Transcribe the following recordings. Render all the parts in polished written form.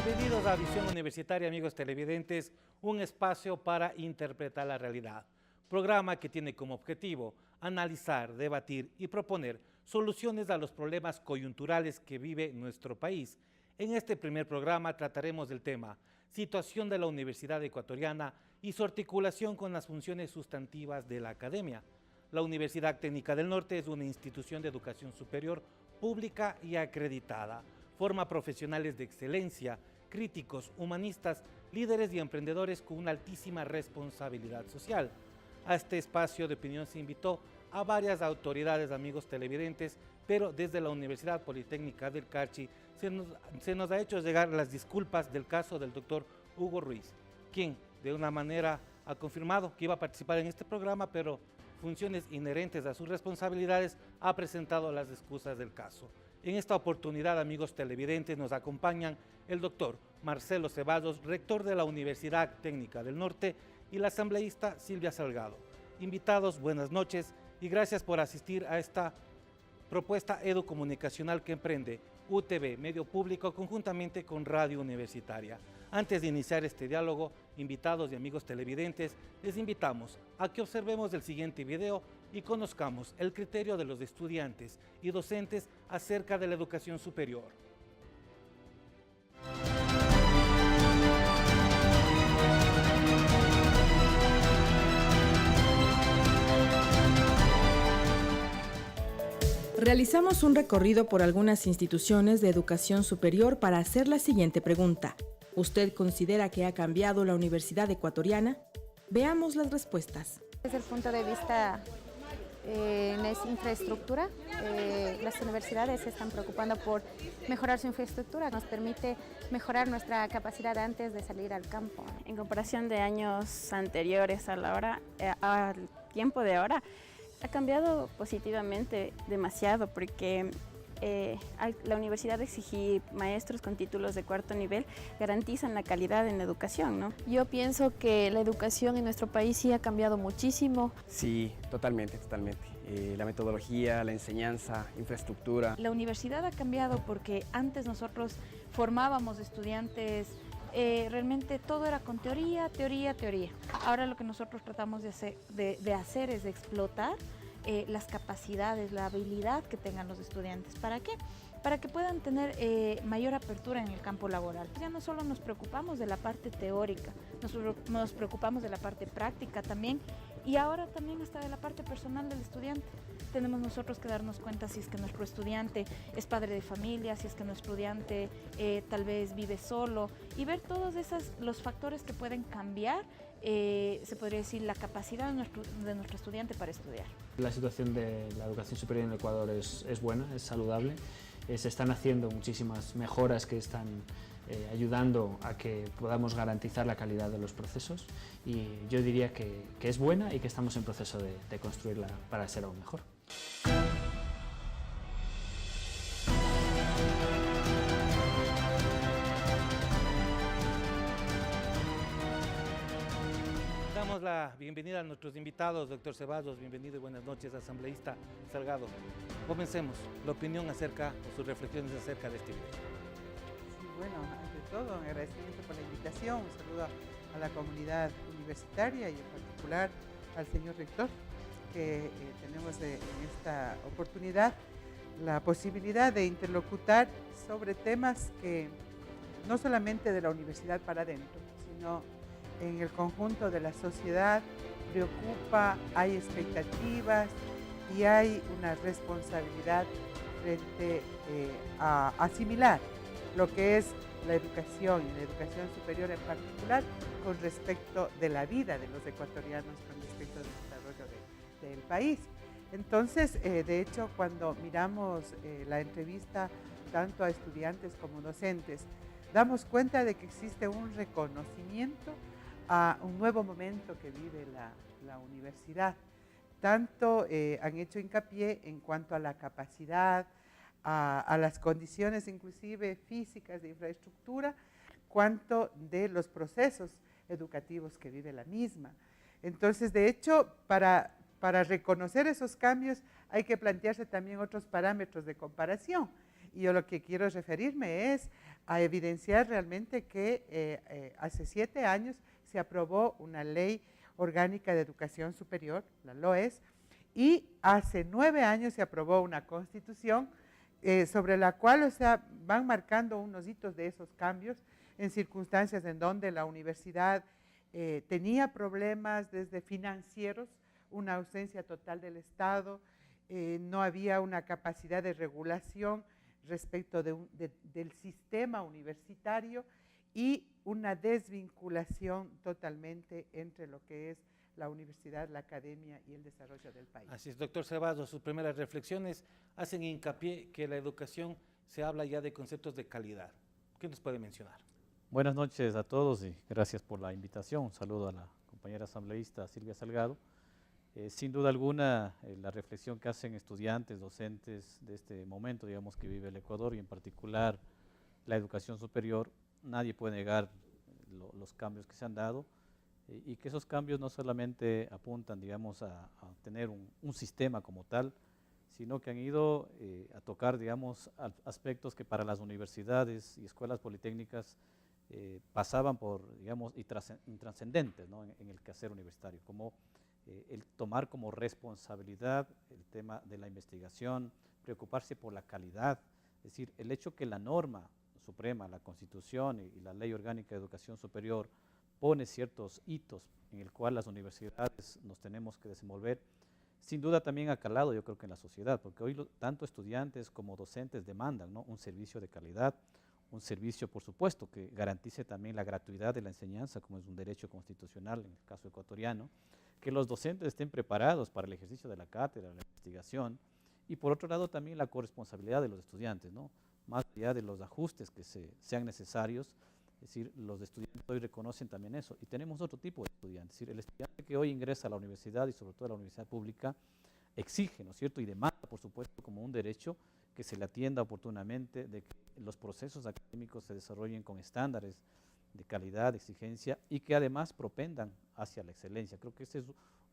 Bienvenidos a Visión Universitaria, amigos televidentes, un espacio para interpretar la realidad. Programa que tiene como objetivo analizar, debatir y proponer soluciones a los problemas coyunturales que vive nuestro país. En este primer programa trataremos del tema situación de la Universidad Ecuatoriana y su articulación con las funciones sustantivas de la academia. La Universidad Técnica del Norte es una institución de educación superior pública y acreditada. Forma profesionales de excelencia, críticos, humanistas, líderes y emprendedores con una altísima responsabilidad social. A este espacio de opinión se invitó a varias autoridades, amigos televidentes, pero desde la Universidad Politécnica del Carchi se nos ha hecho llegar las disculpas del caso del doctor Hugo Ruiz, quien de una manera ha confirmado que iba a participar en este programa, pero funciones inherentes a sus responsabilidades ha presentado las excusas del caso. En esta oportunidad, amigos televidentes, nos acompañan el doctor Marcelo Ceballos, rector de la Universidad Técnica del Norte, y la asambleísta Silvia Salgado. Invitados, buenas noches y gracias por asistir a esta propuesta educomunicacional que emprende UTV Medio Público conjuntamente con Radio Universitaria. Antes de iniciar este diálogo, invitados y amigos televidentes, les invitamos a que observemos el siguiente video y conozcamos el criterio de los estudiantes y docentes acerca de la educación superior. Realizamos un recorrido por algunas instituciones de educación superior para hacer la siguiente pregunta. ¿Usted considera que ha cambiado la Universidad Ecuatoriana? Veamos las respuestas. Desde el punto de vista en esa infraestructura, las universidades se están preocupando por mejorar su infraestructura. Nos permite mejorar nuestra capacidad antes de salir al campo. En comparación de años anteriores a la hora, al tiempo de ahora, ha cambiado positivamente demasiado porque la universidad exigir maestros con títulos de cuarto nivel garantizan la calidad en la educación, ¿no? Yo pienso que la educación en nuestro país sí ha cambiado muchísimo. Sí, totalmente. La metodología, la enseñanza, infraestructura. La universidad ha cambiado porque antes nosotros formábamos estudiantes, realmente todo era con teoría. Ahora lo que nosotros tratamos de hacer es de explotar las capacidades, la habilidad que tengan los estudiantes. ¿Para qué? Para que puedan tener mayor apertura en el campo laboral. Ya no solo nos preocupamos de la parte teórica, nos preocupamos de la parte práctica también, y ahora también hasta de la parte personal del estudiante. Tenemos nosotros que darnos cuenta si es que nuestro estudiante es padre de familia, si es que nuestro estudiante tal vez vive solo, y ver todos los factores que pueden cambiar, se podría decir, la capacidad de nuestro estudiante para estudiar. La situación de la educación superior en el Ecuador es buena, es saludable. Se están haciendo muchísimas mejoras que están ayudando a que podamos garantizar la calidad de los procesos, y yo diría que es buena y que estamos en proceso de construirla para ser aún mejor. Damos la bienvenida a nuestros invitados, doctor Ceballos, bienvenido y buenas noches, asambleísta Salgado. Comencemos, la opinión acerca, o sus reflexiones acerca de este video. Sí, bueno, ante todo, un agradecimiento por la invitación, un saludo a la comunidad universitaria y en particular al señor rector, que tenemos en esta oportunidad la posibilidad de interlocutar sobre temas que no solamente de la universidad para adentro, sino en el conjunto de la sociedad preocupa, hay expectativas y hay una responsabilidad frente a asimilar lo que es la educación y la educación superior en particular con respecto de la vida de los ecuatorianos, con respecto del desarrollo del país. Entonces, de hecho, cuando miramos la entrevista tanto a estudiantes como docentes, damos cuenta de que existe un reconocimiento a un nuevo momento que vive la universidad. Tanto han hecho hincapié en cuanto a la capacidad, a las condiciones inclusive físicas de infraestructura, cuanto de los procesos educativos que vive la misma. Entonces, de hecho, para reconocer esos cambios hay que plantearse también otros parámetros de comparación. Y yo lo que quiero referirme es a evidenciar realmente que hace 7 años se aprobó una ley orgánica de educación superior, la LOES, y hace 9 años se aprobó una constitución sobre la cual, o sea, van marcando unos hitos de esos cambios en circunstancias en donde la universidad tenía problemas desde financieros, una ausencia total del Estado, no había una capacidad de regulación respecto del sistema universitario y una desvinculación totalmente entre lo que es la universidad, la academia y el desarrollo del país. Así es, doctor Ceballos, sus primeras reflexiones hacen hincapié que la educación se habla ya de conceptos de calidad. ¿Qué nos puede mencionar? Buenas noches a todos y gracias por la invitación. Un saludo a la compañera asambleísta Silvia Salgado. Sin duda alguna, la reflexión que hacen estudiantes, docentes de este momento, digamos, que vive el Ecuador y en particular la educación superior, nadie puede negar los cambios que se han dado y que esos cambios no solamente apuntan, digamos, a tener un sistema como tal, sino que han ido a tocar, digamos, aspectos que para las universidades y escuelas politécnicas pasaban por, digamos, intrascendentes, ¿no? en el quehacer universitario, como el tomar como responsabilidad el tema de la investigación, preocuparse por la calidad, es decir, el hecho que la norma suprema, la Constitución y la Ley Orgánica de Educación Superior pone ciertos hitos en el cual las universidades nos tenemos que desenvolver, sin duda también ha calado, yo creo que en la sociedad, porque hoy tanto estudiantes como docentes demandan, ¿no? un servicio de calidad, un servicio, por supuesto, que garantice también la gratuidad de la enseñanza, como es un derecho constitucional en el caso ecuatoriano, que los docentes estén preparados para el ejercicio de la cátedra, la investigación, y por otro lado también la corresponsabilidad de los estudiantes, ¿no? Más allá de los ajustes que sean necesarios, es decir, los estudiantes hoy reconocen también eso, y tenemos otro tipo de estudiantes, es decir, el estudiante que hoy ingresa a la universidad y sobre todo a la universidad pública, exige, ¿no es cierto?, y demanda, por supuesto, como un derecho que se le atienda oportunamente, de que los procesos académicos se desarrollen con estándares de calidad, de exigencia y que además propendan hacia la excelencia. Creo que ese es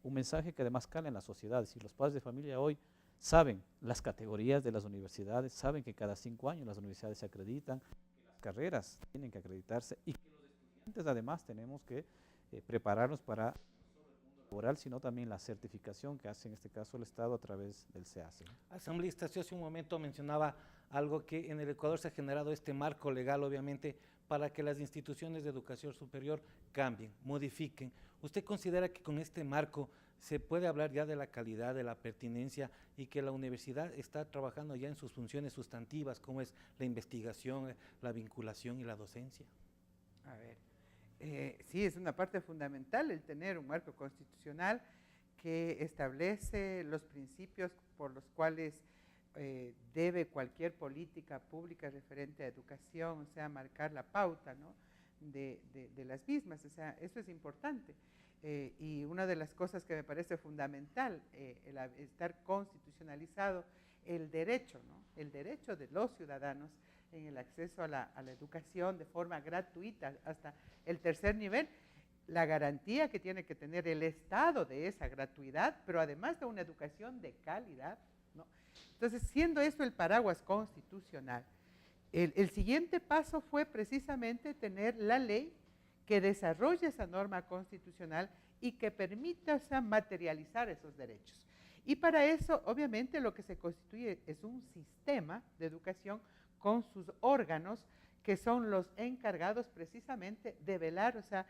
un mensaje que además cala en la sociedad, es decir, los padres de familia hoy saben las categorías de las universidades, saben que cada 5 años las universidades se acreditan, que las carreras tienen que acreditarse y que los estudiantes además tenemos que prepararnos para laboral, sino también la certificación que hace en este caso el Estado a través del SEACE. Asambleísta, usted hace un momento mencionaba algo que en el Ecuador se ha generado este marco legal, obviamente, para que las instituciones de educación superior cambien, modifiquen. ¿Usted considera que con este marco se puede hablar ya de la calidad, de la pertinencia y que la universidad está trabajando ya en sus funciones sustantivas, como es la investigación, la vinculación y la docencia? A ver. Sí, es una parte fundamental el tener un marco constitucional que establece los principios por los cuales debe cualquier política pública referente a educación, o sea, marcar la pauta, ¿no?, de las mismas, o sea, eso es importante. Y una de las cosas que me parece fundamental, el estar constitucionalizado el derecho, ¿no?, el derecho de los ciudadanos en el acceso a la educación de forma gratuita hasta el 3er nivel, la garantía que tiene que tener el Estado de esa gratuidad, pero además de una educación de calidad, ¿no? Entonces, siendo esto el paraguas constitucional, el siguiente paso fue precisamente tener la ley que desarrolle esa norma constitucional y que permita, o sea, materializar esos derechos. Y para eso, obviamente, lo que se constituye es un sistema de educación con sus órganos que son los encargados precisamente de velar, o sea,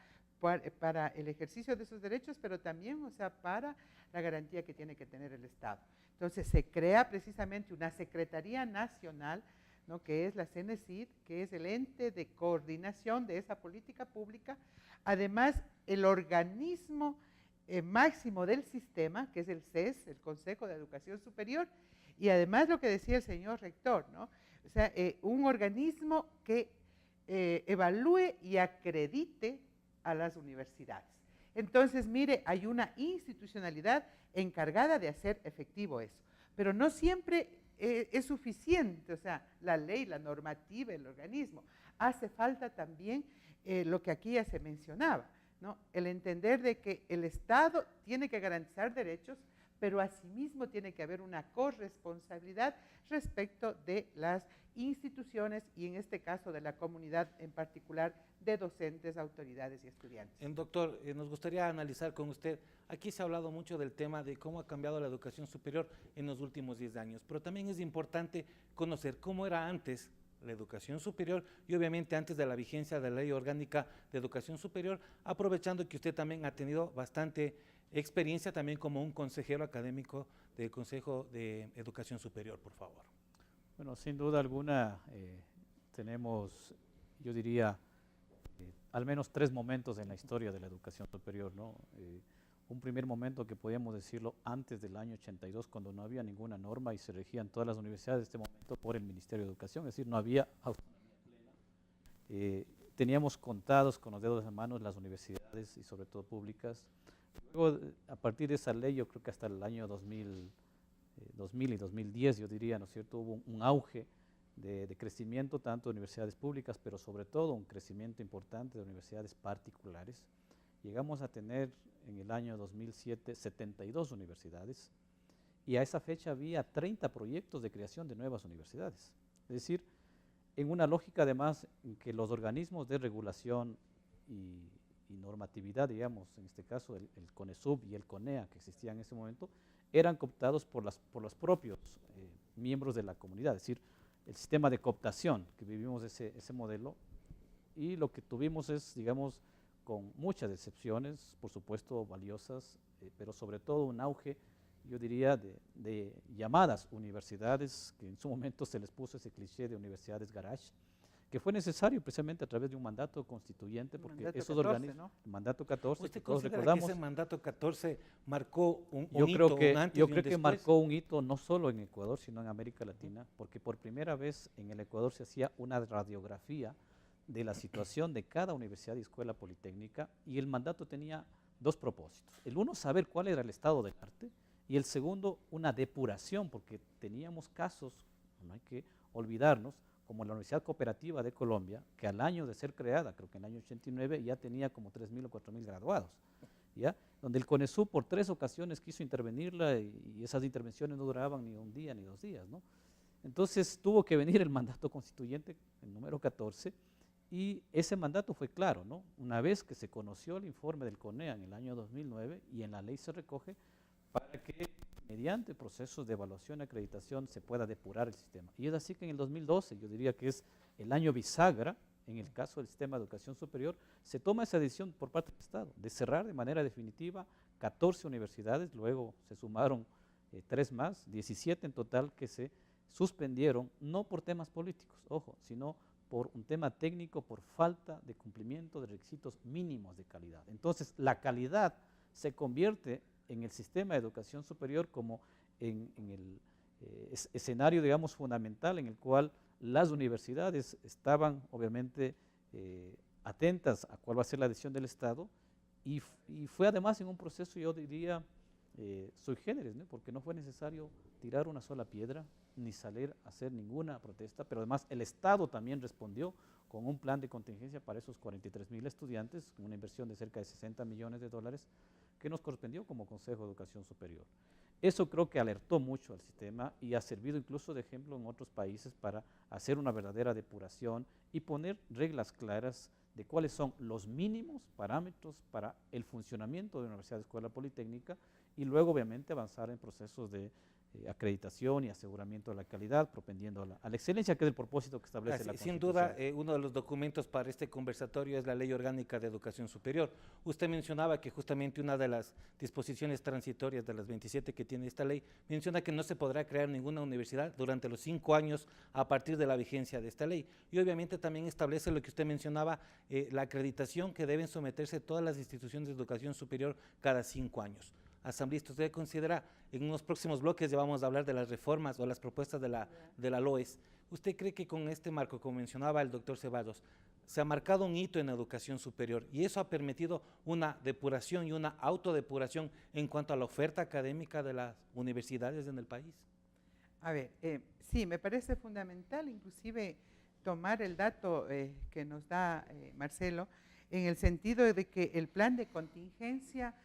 para el ejercicio de esos derechos, pero también, o sea, para la garantía que tiene que tener el Estado. Entonces se crea precisamente una Secretaría Nacional, ¿no?, que es la CENESID, que es el ente de coordinación de esa política pública. Además, el organismo máximo del sistema, que es el CES, el Consejo de Educación Superior, y además lo que decía el señor rector, ¿no?, o sea, un organismo que evalúe y acredite a las universidades. Entonces, mire, hay una institucionalidad encargada de hacer efectivo eso, pero no siempre es suficiente, o sea, la ley, la normativa, el organismo. Hace falta también lo que aquí ya se mencionaba, ¿no?, el entender de que el Estado tiene que garantizar derechos, pero asimismo tiene que haber una corresponsabilidad respecto de las instituciones y en este caso de la comunidad en particular de docentes, autoridades y estudiantes. Doctor, nos gustaría analizar con usted, aquí se ha hablado mucho del tema de cómo ha cambiado la educación superior en los últimos 10 años, pero también es importante conocer cómo era antes la educación superior y obviamente antes de la vigencia de la Ley Orgánica de Educación Superior, aprovechando que usted también ha tenido bastante experiencia también como un consejero académico del Consejo de Educación Superior, por favor. Bueno, sin duda alguna tenemos, yo diría, al menos 3 momentos en la historia de la educación superior, ¿no? Un primer momento que podíamos decirlo antes del año 82, cuando no había ninguna norma y se regían todas las universidades de este momento por el Ministerio de Educación, es decir, no había autonomía plena. Teníamos contados con los dedos de las manos las universidades y sobre todo públicas. Luego, a partir de esa ley, yo creo que hasta el año 2000 y 2010, yo diría, ¿no es cierto?, hubo un auge de crecimiento tanto de universidades públicas, pero sobre todo un crecimiento importante de universidades particulares. Llegamos a tener en el año 2007 72 universidades y a esa fecha había 30 proyectos de creación de nuevas universidades. Es decir, en una lógica además en que los organismos de regulación y normatividad, digamos, en este caso el CONESUB y el CONEA que existían en ese momento, eran cooptados por los propios miembros de la comunidad, es decir, el sistema de cooptación que vivimos ese modelo, y lo que tuvimos es, digamos, con muchas excepciones, por supuesto valiosas, pero sobre todo un auge, yo diría, de llamadas universidades, que en su momento se les puso ese cliché de universidades garage, que fue necesario precisamente a través de un mandato constituyente, porque mandato esos 14, organismos, ¿no? el mandato 14, ¿Usted que todos considera recordamos, que ese mandato 14 marcó un yo hito, creo que, un antes yo y un creo que después? marcó un hito no solo en Ecuador, sino en América Latina, porque por primera vez en el Ecuador se hacía una radiografía de la situación de cada universidad y escuela politécnica, y el mandato tenía 2 propósitos. El uno, saber cuál era el estado del arte, y el segundo, una depuración, porque teníamos casos, no hay que olvidarnos, como la Universidad Cooperativa de Colombia, que al año de ser creada, creo que en el año 89, ya tenía como 3.000 o 4.000 graduados, ¿ya? Donde el CONESUB por 3 ocasiones quiso intervenirla y esas intervenciones no duraban ni un día ni 2 días, ¿no? Entonces tuvo que venir el mandato constituyente, el número 14, y ese mandato fue claro, ¿no? Una vez que se conoció el informe del CONEA en el año 2009 y en la ley se recoge para que mediante procesos de evaluación y acreditación se pueda depurar el sistema. Y es así que en el 2012, yo diría que es el año bisagra, en el caso del sistema de educación superior, se toma esa decisión por parte del Estado de cerrar de manera definitiva 14 universidades, luego se sumaron 3 más, 17 en total que se suspendieron, no por temas políticos, ojo, sino por un tema técnico, por falta de cumplimiento de requisitos mínimos de calidad. Entonces, la calidad se convierte en el sistema de educación superior como en el escenario, digamos, fundamental en el cual las universidades estaban, obviamente, atentas a cuál va a ser la decisión del Estado, y fue además en un proceso, yo diría, sui generis, ¿no? Porque no fue necesario tirar una sola piedra, ni salir a hacer ninguna protesta, pero además el Estado también respondió con un plan de contingencia para esos 43.000 estudiantes, con una inversión de cerca de $60 millones, que nos correspondió como Consejo de Educación Superior. Eso creo que alertó mucho al sistema y ha servido incluso de ejemplo en otros países para hacer una verdadera depuración y poner reglas claras de cuáles son los mínimos parámetros para el funcionamiento de una universidad, escuela politécnica, y luego obviamente avanzar en procesos de acreditación y aseguramiento de la calidad, propendiendo a la excelencia, que es el propósito que establece la Constitución. Sin duda, uno de los documentos para este conversatorio es la Ley Orgánica de Educación Superior. Usted mencionaba que justamente una de las disposiciones transitorias de las 27 que tiene esta ley menciona que no se podrá crear ninguna universidad durante los 5 años a partir de la vigencia de esta ley. Y obviamente también establece lo que usted mencionaba, la acreditación que deben someterse todas las instituciones de educación superior cada 5 años. Asambleísta, ¿usted considera, en unos próximos bloques ya vamos a hablar de las reformas o las propuestas de la LOES, ¿usted cree que con este marco, como mencionaba el doctor Ceballos, se ha marcado un hito en la educación superior y eso ha permitido una depuración y una autodepuración en cuanto a la oferta académica de las universidades en el país? A ver, sí, me parece fundamental inclusive tomar el dato que nos da Marcelo, en el sentido de que el plan de contingencia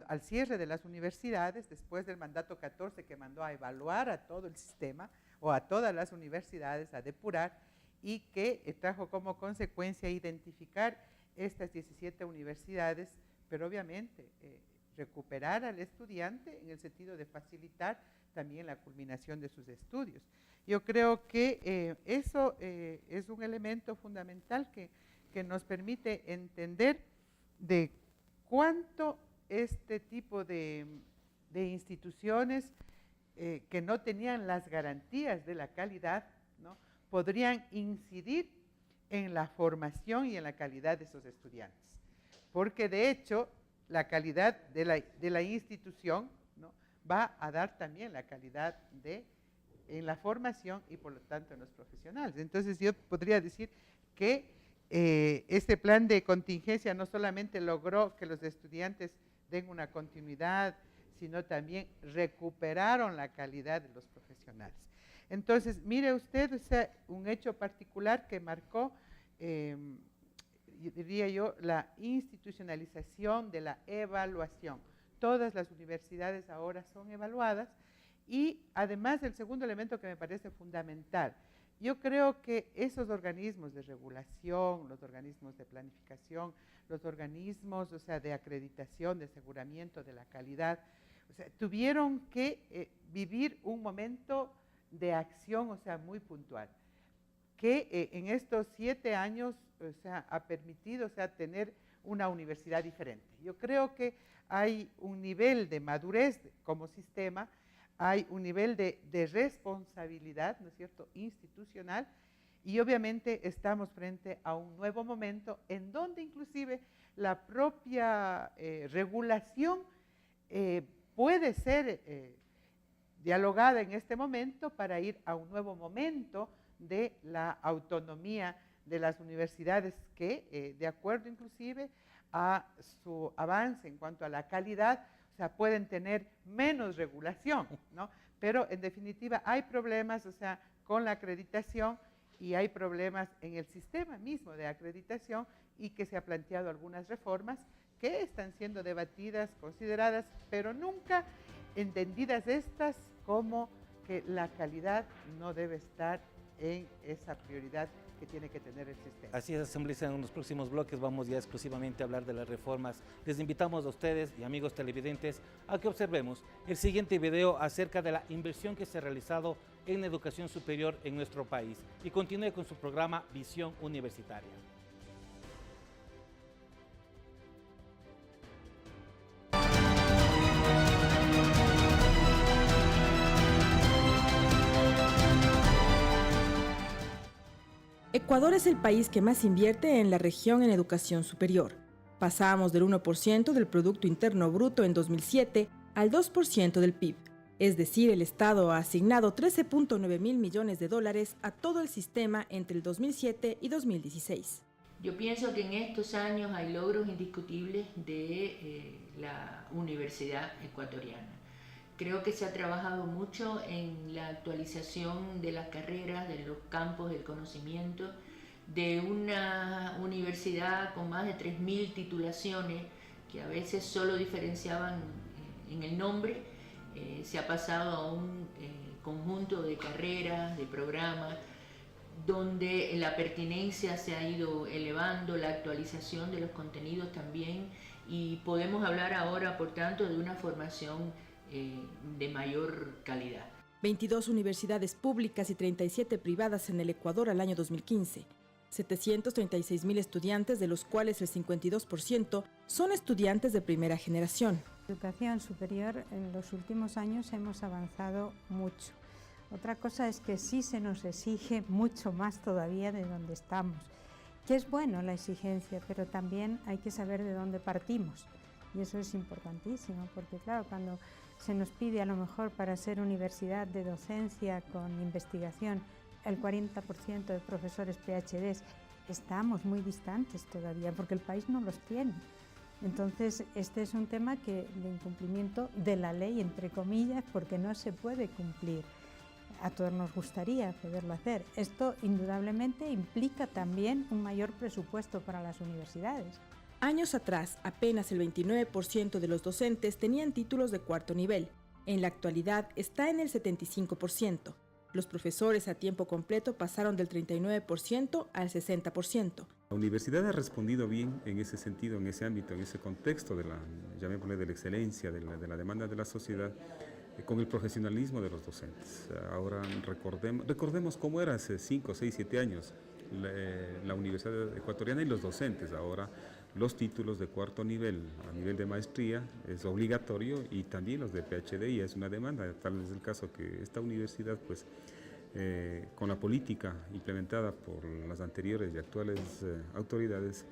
al cierre de las universidades, después del mandato 14 que mandó a evaluar a todo el sistema o a todas las universidades, a depurar, y que trajo como consecuencia identificar estas 17 universidades, pero obviamente recuperar al estudiante en el sentido de facilitar también la culminación de sus estudios. Yo creo que eso es un elemento fundamental que nos permite entender de cuánto este tipo de instituciones que no tenían las garantías de la calidad, ¿no?, podrían incidir en la formación y en la calidad de esos estudiantes. Porque de hecho, la calidad de la institución, ¿no?, va a dar también la calidad en la formación y por lo tanto en los profesionales. Entonces yo podría decir que este plan de contingencia no solamente logró que los estudiantes den una continuidad, sino también recuperaron la calidad de los profesionales. Entonces, mire usted, o sea, un hecho particular que marcó, diría yo, la institucionalización de la evaluación. Todas las universidades ahora son evaluadas y además el segundo elemento que me parece fundamental, yo creo que esos organismos de regulación, los organismos de planificación, los organismos, o sea, de acreditación, de aseguramiento de la calidad, o sea, tuvieron que vivir un momento de acción, o sea, muy puntual, que en estos 7 años, o sea, ha permitido, o sea, tener una universidad diferente. Yo creo que hay un nivel de madurez como sistema, hay un nivel de responsabilidad, ¿no es cierto?, institucional, y obviamente estamos frente a un nuevo momento en donde inclusive la propia regulación puede ser dialogada en este momento para ir a un nuevo momento de la autonomía de las universidades que, de acuerdo inclusive a su avance en cuanto a la calidad, o sea, pueden tener menos regulación, ¿no? Pero en definitiva hay problemas, o sea, con la acreditación y hay problemas en el sistema mismo de acreditación y que se han planteado algunas reformas que están siendo debatidas, consideradas, pero nunca entendidas estas como que la calidad no debe estar en esa prioridad que tiene que tener el sistema. Así es, asambleísta, en los próximos bloques vamos ya exclusivamente a hablar de las reformas. Les invitamos a ustedes y amigos televidentes a que observemos el siguiente video acerca de la inversión que se ha realizado en educación superior en nuestro país y continúe con su programa Visión Universitaria. Ecuador es el país que más invierte en la región en educación superior. Pasamos del 1% del Producto Interno Bruto en 2007 al 2% del PIB. Es decir, el Estado ha asignado 13.9 mil millones de dólares a todo el sistema entre el 2007 y 2016. Yo pienso que en estos años hay logros indiscutibles de la universidad ecuatoriana. Creo que se ha trabajado mucho en la actualización de las carreras, de los campos del conocimiento, de una universidad con más de 3.000 titulaciones que a veces solo diferenciaban en el nombre. Se ha pasado a un conjunto de carreras, de programas, donde la pertinencia se ha ido elevando, la actualización de los contenidos también, y podemos hablar ahora, por tanto, de una formación de mayor calidad. 22 universidades públicas y 37 privadas en el Ecuador al año 2015. 736.000 estudiantes, de los cuales el 52% son estudiantes de primera generación. Educación superior, en los últimos años hemos avanzado mucho. Otra cosa es que sí se nos exige mucho más todavía de donde estamos, que es bueno la exigencia, pero también hay que saber de dónde partimos. Y eso es importantísimo, porque claro, cuando se nos pide a lo mejor para ser universidad de docencia con investigación el 40% de profesores PhDs, estamos muy distantes todavía, porque el país no los tiene. Entonces, este es un tema de incumplimiento de la ley, entre comillas, porque no se puede cumplir. A todos nos gustaría poderlo hacer. Esto indudablemente implica también un mayor presupuesto para las universidades. Años atrás, apenas el 29% de los docentes tenían títulos de cuarto nivel. En la actualidad está en el 75%. Los profesores a tiempo completo pasaron del 39% al 60%. La universidad ha respondido bien en ese sentido, en ese ámbito, en ese contexto de la, llamémosle, de la excelencia, de la demanda de la sociedad, con el profesionalismo de los docentes. Ahora recordemos cómo era hace 5, 6, 7 años la Universidad Ecuatoriana y los docentes. Ahora los títulos de cuarto nivel, a nivel de maestría, es obligatorio, y también los de PhD, y es una demanda. Tal es el caso que esta universidad, pues, con la política implementada por las anteriores y actuales autoridades,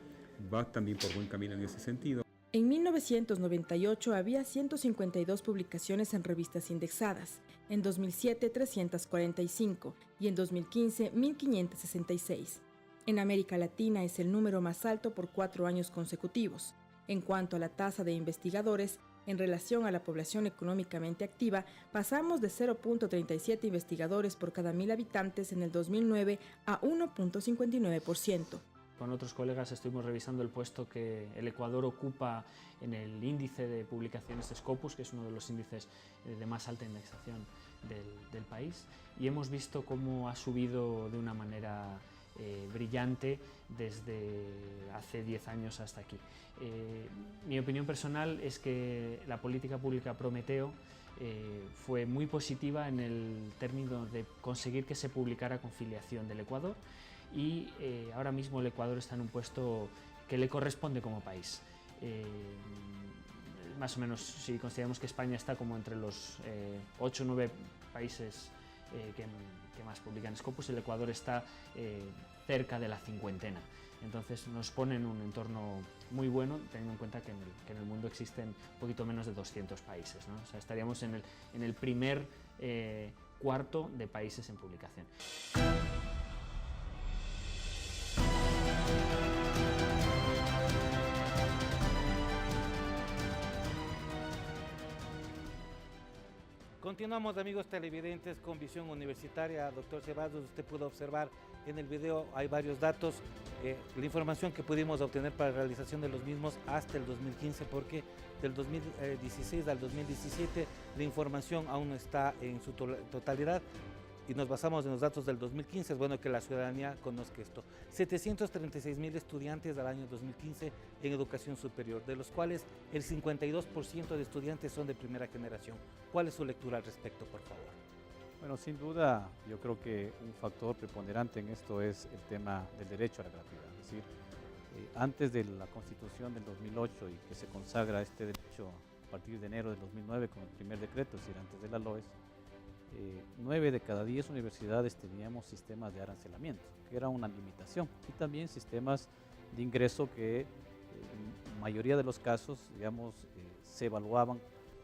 va también por buen camino en ese sentido. En 1998 había 152 publicaciones en revistas indexadas, en 2007 345 y en 2015 1566. En América Latina es el número más alto por 4 años consecutivos. En cuanto a la tasa de investigadores, en relación a la población económicamente activa, pasamos de 0.37 investigadores por cada 1.000 habitantes en el 2009 a 1.59%. Con otros colegas estuvimos revisando el puesto que el Ecuador ocupa en el índice de publicaciones de Scopus, que es uno de los índices de más alta indexación del país, y hemos visto cómo ha subido de una manera brillante desde hace 10 años hasta aquí. Mi opinión personal es que la política pública Prometeo fue muy positiva en el término de conseguir que se publicara con filiación del Ecuador, y ahora mismo el Ecuador está en un puesto que le corresponde como país. Más o menos, si consideramos que España está como entre los 8 o 9 países que más publican Scopus, el Ecuador está cerca de la cincuentena. Entonces nos pone en un entorno muy bueno, teniendo en cuenta que en el mundo existen un poquito menos de 200 países, ¿no? O sea, estaríamos en el primer cuarto de países en publicación. Continuamos, amigos televidentes, con Visión Universitaria. Doctor Ceballos, usted pudo observar en el video, hay varios datos, la información que pudimos obtener para la realización de los mismos hasta el 2015, porque del 2016 al 2017 la información aún no está en su totalidad, y nos basamos en los datos del 2015. Es bueno que la ciudadanía conozca esto. 736.000 estudiantes al año 2015 en educación superior, de los cuales el 52% de estudiantes son de primera generación. ¿Cuál es su lectura al respecto, por favor? Bueno, sin duda, yo creo que un factor preponderante en esto es el tema del derecho a la gratuidad. Es decir, antes de la Constitución del 2008 y que se consagra este derecho a partir de enero del 2009 con el primer decreto, es decir, antes de la LOES, 9 de cada 10 universidades teníamos sistemas de arancelamiento, que era una limitación, y también sistemas de ingreso que en mayoría de los casos, digamos, se evaluaban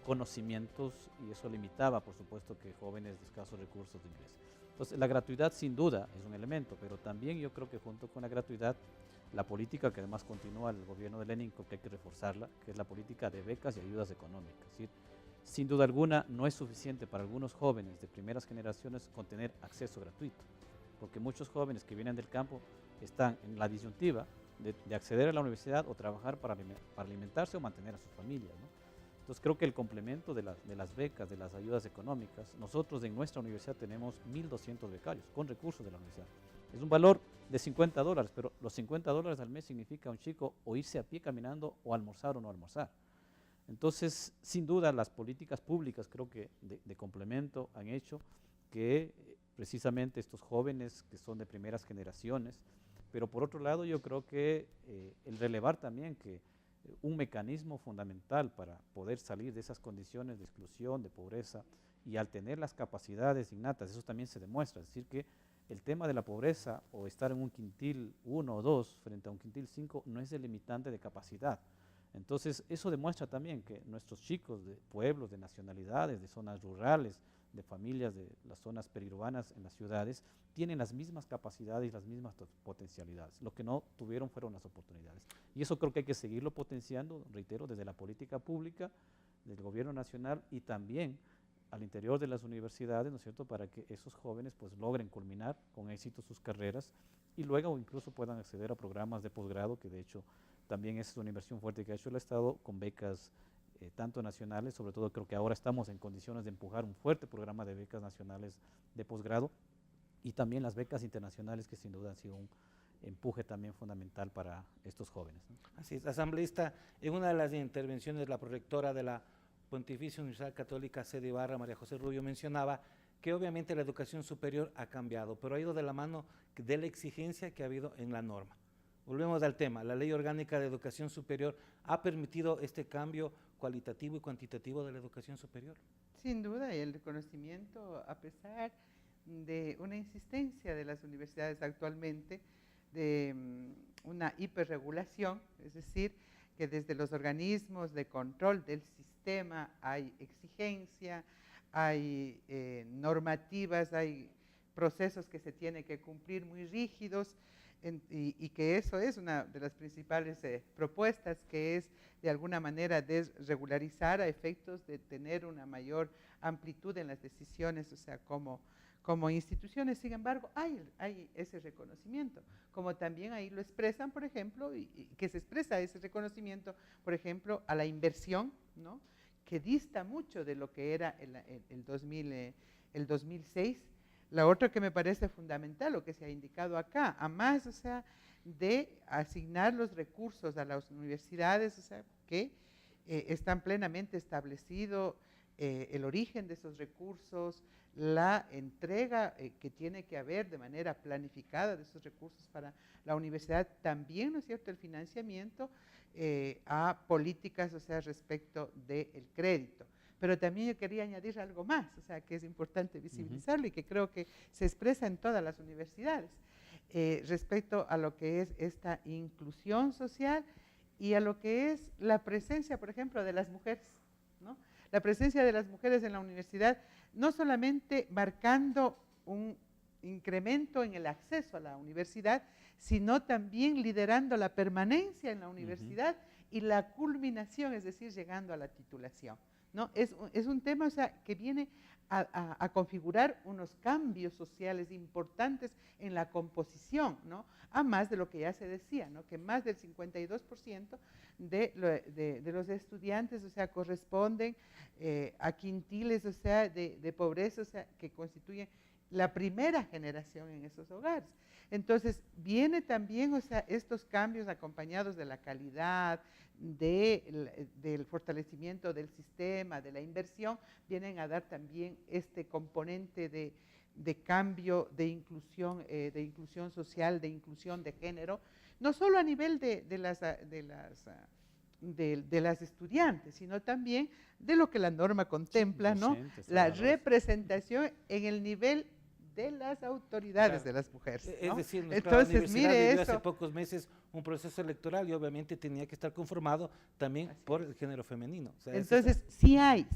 conocimientos, y eso limitaba, por supuesto, que jóvenes de escasos recursos de ingreso. Entonces, la gratuidad sin duda es un elemento, pero también yo creo que junto con la gratuidad, la política que además continúa el gobierno de Lenin, que hay que reforzarla, que es la política de becas y ayudas económicas. Es decir, sin duda alguna no es suficiente para algunos jóvenes de primeras generaciones con tener acceso gratuito, porque muchos jóvenes que vienen del campo están en la disyuntiva de acceder a la universidad o trabajar para alimentarse o mantener a sus familias, ¿no? Entonces creo que el complemento de las becas, de las ayudas económicas, nosotros en nuestra universidad tenemos 1.200 becarios con recursos de la universidad. Es un valor de $50, pero los $50 al mes significa a un chico o irse a pie caminando o almorzar o no almorzar. Entonces, sin duda, las políticas públicas creo que de complemento han hecho que precisamente estos jóvenes que son de primeras generaciones, pero por otro lado yo creo que el relevar también que un mecanismo fundamental para poder salir de esas condiciones de exclusión, de pobreza, y al tener las capacidades innatas, eso también se demuestra, es decir que el tema de la pobreza o estar en un quintil 1 o 2 frente a un quintil 5 no es el limitante de capacidad. Entonces, eso demuestra también que nuestros chicos de pueblos, de nacionalidades, de zonas rurales, de familias de las zonas periurbanas en las ciudades, tienen las mismas capacidades y las mismas potencialidades. Lo que no tuvieron fueron las oportunidades. Y eso creo que hay que seguirlo potenciando, reitero, desde la política pública, del gobierno nacional y también al interior de las universidades, ¿no es cierto?, para que esos jóvenes pues logren culminar con éxito sus carreras y luego incluso puedan acceder a programas de posgrado que de hecho también es una inversión fuerte que ha hecho el Estado con becas tanto nacionales, sobre todo creo que ahora estamos en condiciones de empujar un fuerte programa de becas nacionales de posgrado y también las becas internacionales que sin duda han sido un empuje también fundamental para estos jóvenes, ¿no? Así es, asambleísta, en una de las intervenciones la prorectora de la Pontificia Universidad Católica Sede Ibarra, María José Rubio, mencionaba que obviamente la educación superior ha cambiado, pero ha ido de la mano de la exigencia que ha habido en la norma. Volvemos al tema, la Ley Orgánica de Educación Superior ha permitido este cambio cualitativo y cuantitativo de la educación superior. Sin duda, y el reconocimiento, a pesar de una insistencia de las universidades actualmente, de una hiperregulación, es decir, que desde los organismos de control del sistema hay exigencia, hay normativas, hay procesos que se tienen que cumplir muy rígidos, y que eso es una de las principales propuestas, que es de alguna manera desregularizar a efectos de tener una mayor amplitud en las decisiones, o sea, como instituciones. Sin embargo, hay ese reconocimiento, como también ahí lo expresan, por ejemplo, y que se expresa ese reconocimiento, por ejemplo, a la inversión, ¿no?, que dista mucho de lo que era el 2006. La otra que me parece fundamental, lo que se ha indicado acá, a más, o sea, de asignar los recursos a las universidades, o sea, que están plenamente establecido el origen de esos recursos, la entrega que tiene que haber de manera planificada de esos recursos para la universidad, también, ¿no es cierto?, el financiamiento a políticas, o sea, respecto del crédito. Pero también yo quería añadir algo más, o sea, que es importante visibilizarlo y que creo que se expresa en todas las universidades, respecto a lo que es esta inclusión social y a lo que es la presencia, por ejemplo, de las mujeres, ¿no? La presencia de las mujeres en la universidad, no solamente marcando un incremento en el acceso a la universidad, sino también liderando la permanencia en la universidad y la culminación, es decir, llegando a la titulación, ¿no? Es un tema, o sea, que viene a configurar unos cambios sociales importantes en la composición, ¿no?, a más de lo que ya se decía, ¿no?, que más del 52% de los estudiantes, o sea, corresponden a quintiles, o sea, de pobreza, o sea, que constituyen la primera generación en esos hogares. Entonces, viene también, o sea, estos cambios acompañados de la calidad, del fortalecimiento del sistema, de la inversión, vienen a dar también este componente de cambio, de inclusión social, de inclusión de género, no solo a nivel de las estudiantes, sino también de lo que la norma contempla, ¿no?, la representación en el nivel de las autoridades, claro, de las mujeres, ¿no? Es decir, nuestra entonces, universidad mire vivió eso. hace pocos meses un proceso electoral y obviamente tenía que estar conformado también por el género femenino. O sea, entonces, sí hay,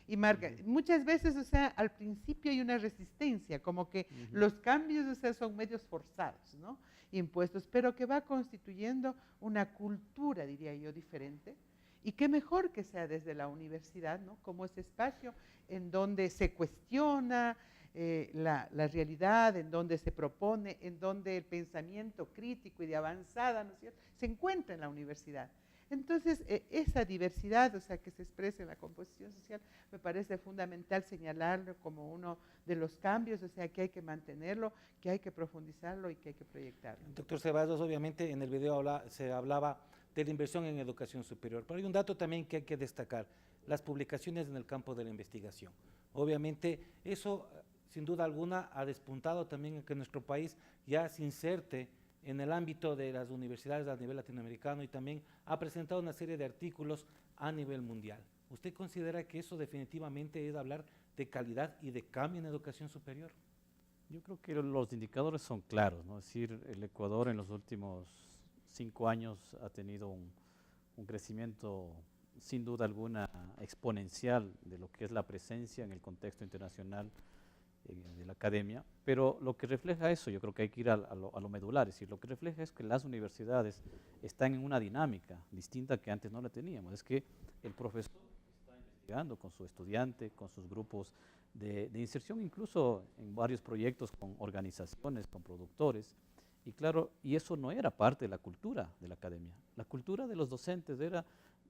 y marca. Muchas veces, o sea, al principio hay una resistencia, como que los cambios, o sea, son medios forzados, ¿no?, impuestos, pero que va constituyendo una cultura, diría yo, diferente. Y qué mejor que sea desde la universidad, ¿no?, como ese espacio en donde se cuestiona la realidad, en donde se propone, en donde el pensamiento crítico y de avanzada, ¿no es cierto?, se encuentra en la universidad. Entonces, esa diversidad, o sea, que se expresa en la composición social, me parece fundamental señalarlo como uno de los cambios, o sea, que hay que mantenerlo, que hay que profundizarlo y que hay que proyectarlo. Doctor Ceballos, obviamente en el video se hablaba de la inversión en educación superior, pero hay un dato también que hay que destacar, las publicaciones en el campo de la investigación. Obviamente, eso, sin duda alguna, ha despuntado también en que nuestro país ya se inserte en el ámbito de las universidades a nivel latinoamericano y también ha presentado una serie de artículos a nivel mundial. ¿Usted considera que eso definitivamente es hablar de calidad y de cambio en educación superior? Yo creo que los indicadores son claros, ¿no? Es decir, el Ecuador en los últimos 5 años ha tenido un crecimiento sin duda alguna exponencial de lo que es la presencia en el contexto internacional de la academia, pero lo que refleja eso, yo creo que hay que ir a lo medular, es decir, lo que refleja es que las universidades están en una dinámica distinta que antes no la teníamos, es que el profesor está investigando con su estudiante, con sus grupos de inserción, incluso en varios proyectos con organizaciones, con productores, Y claro, y eso no era parte de la cultura de la academia. La cultura de los docentes era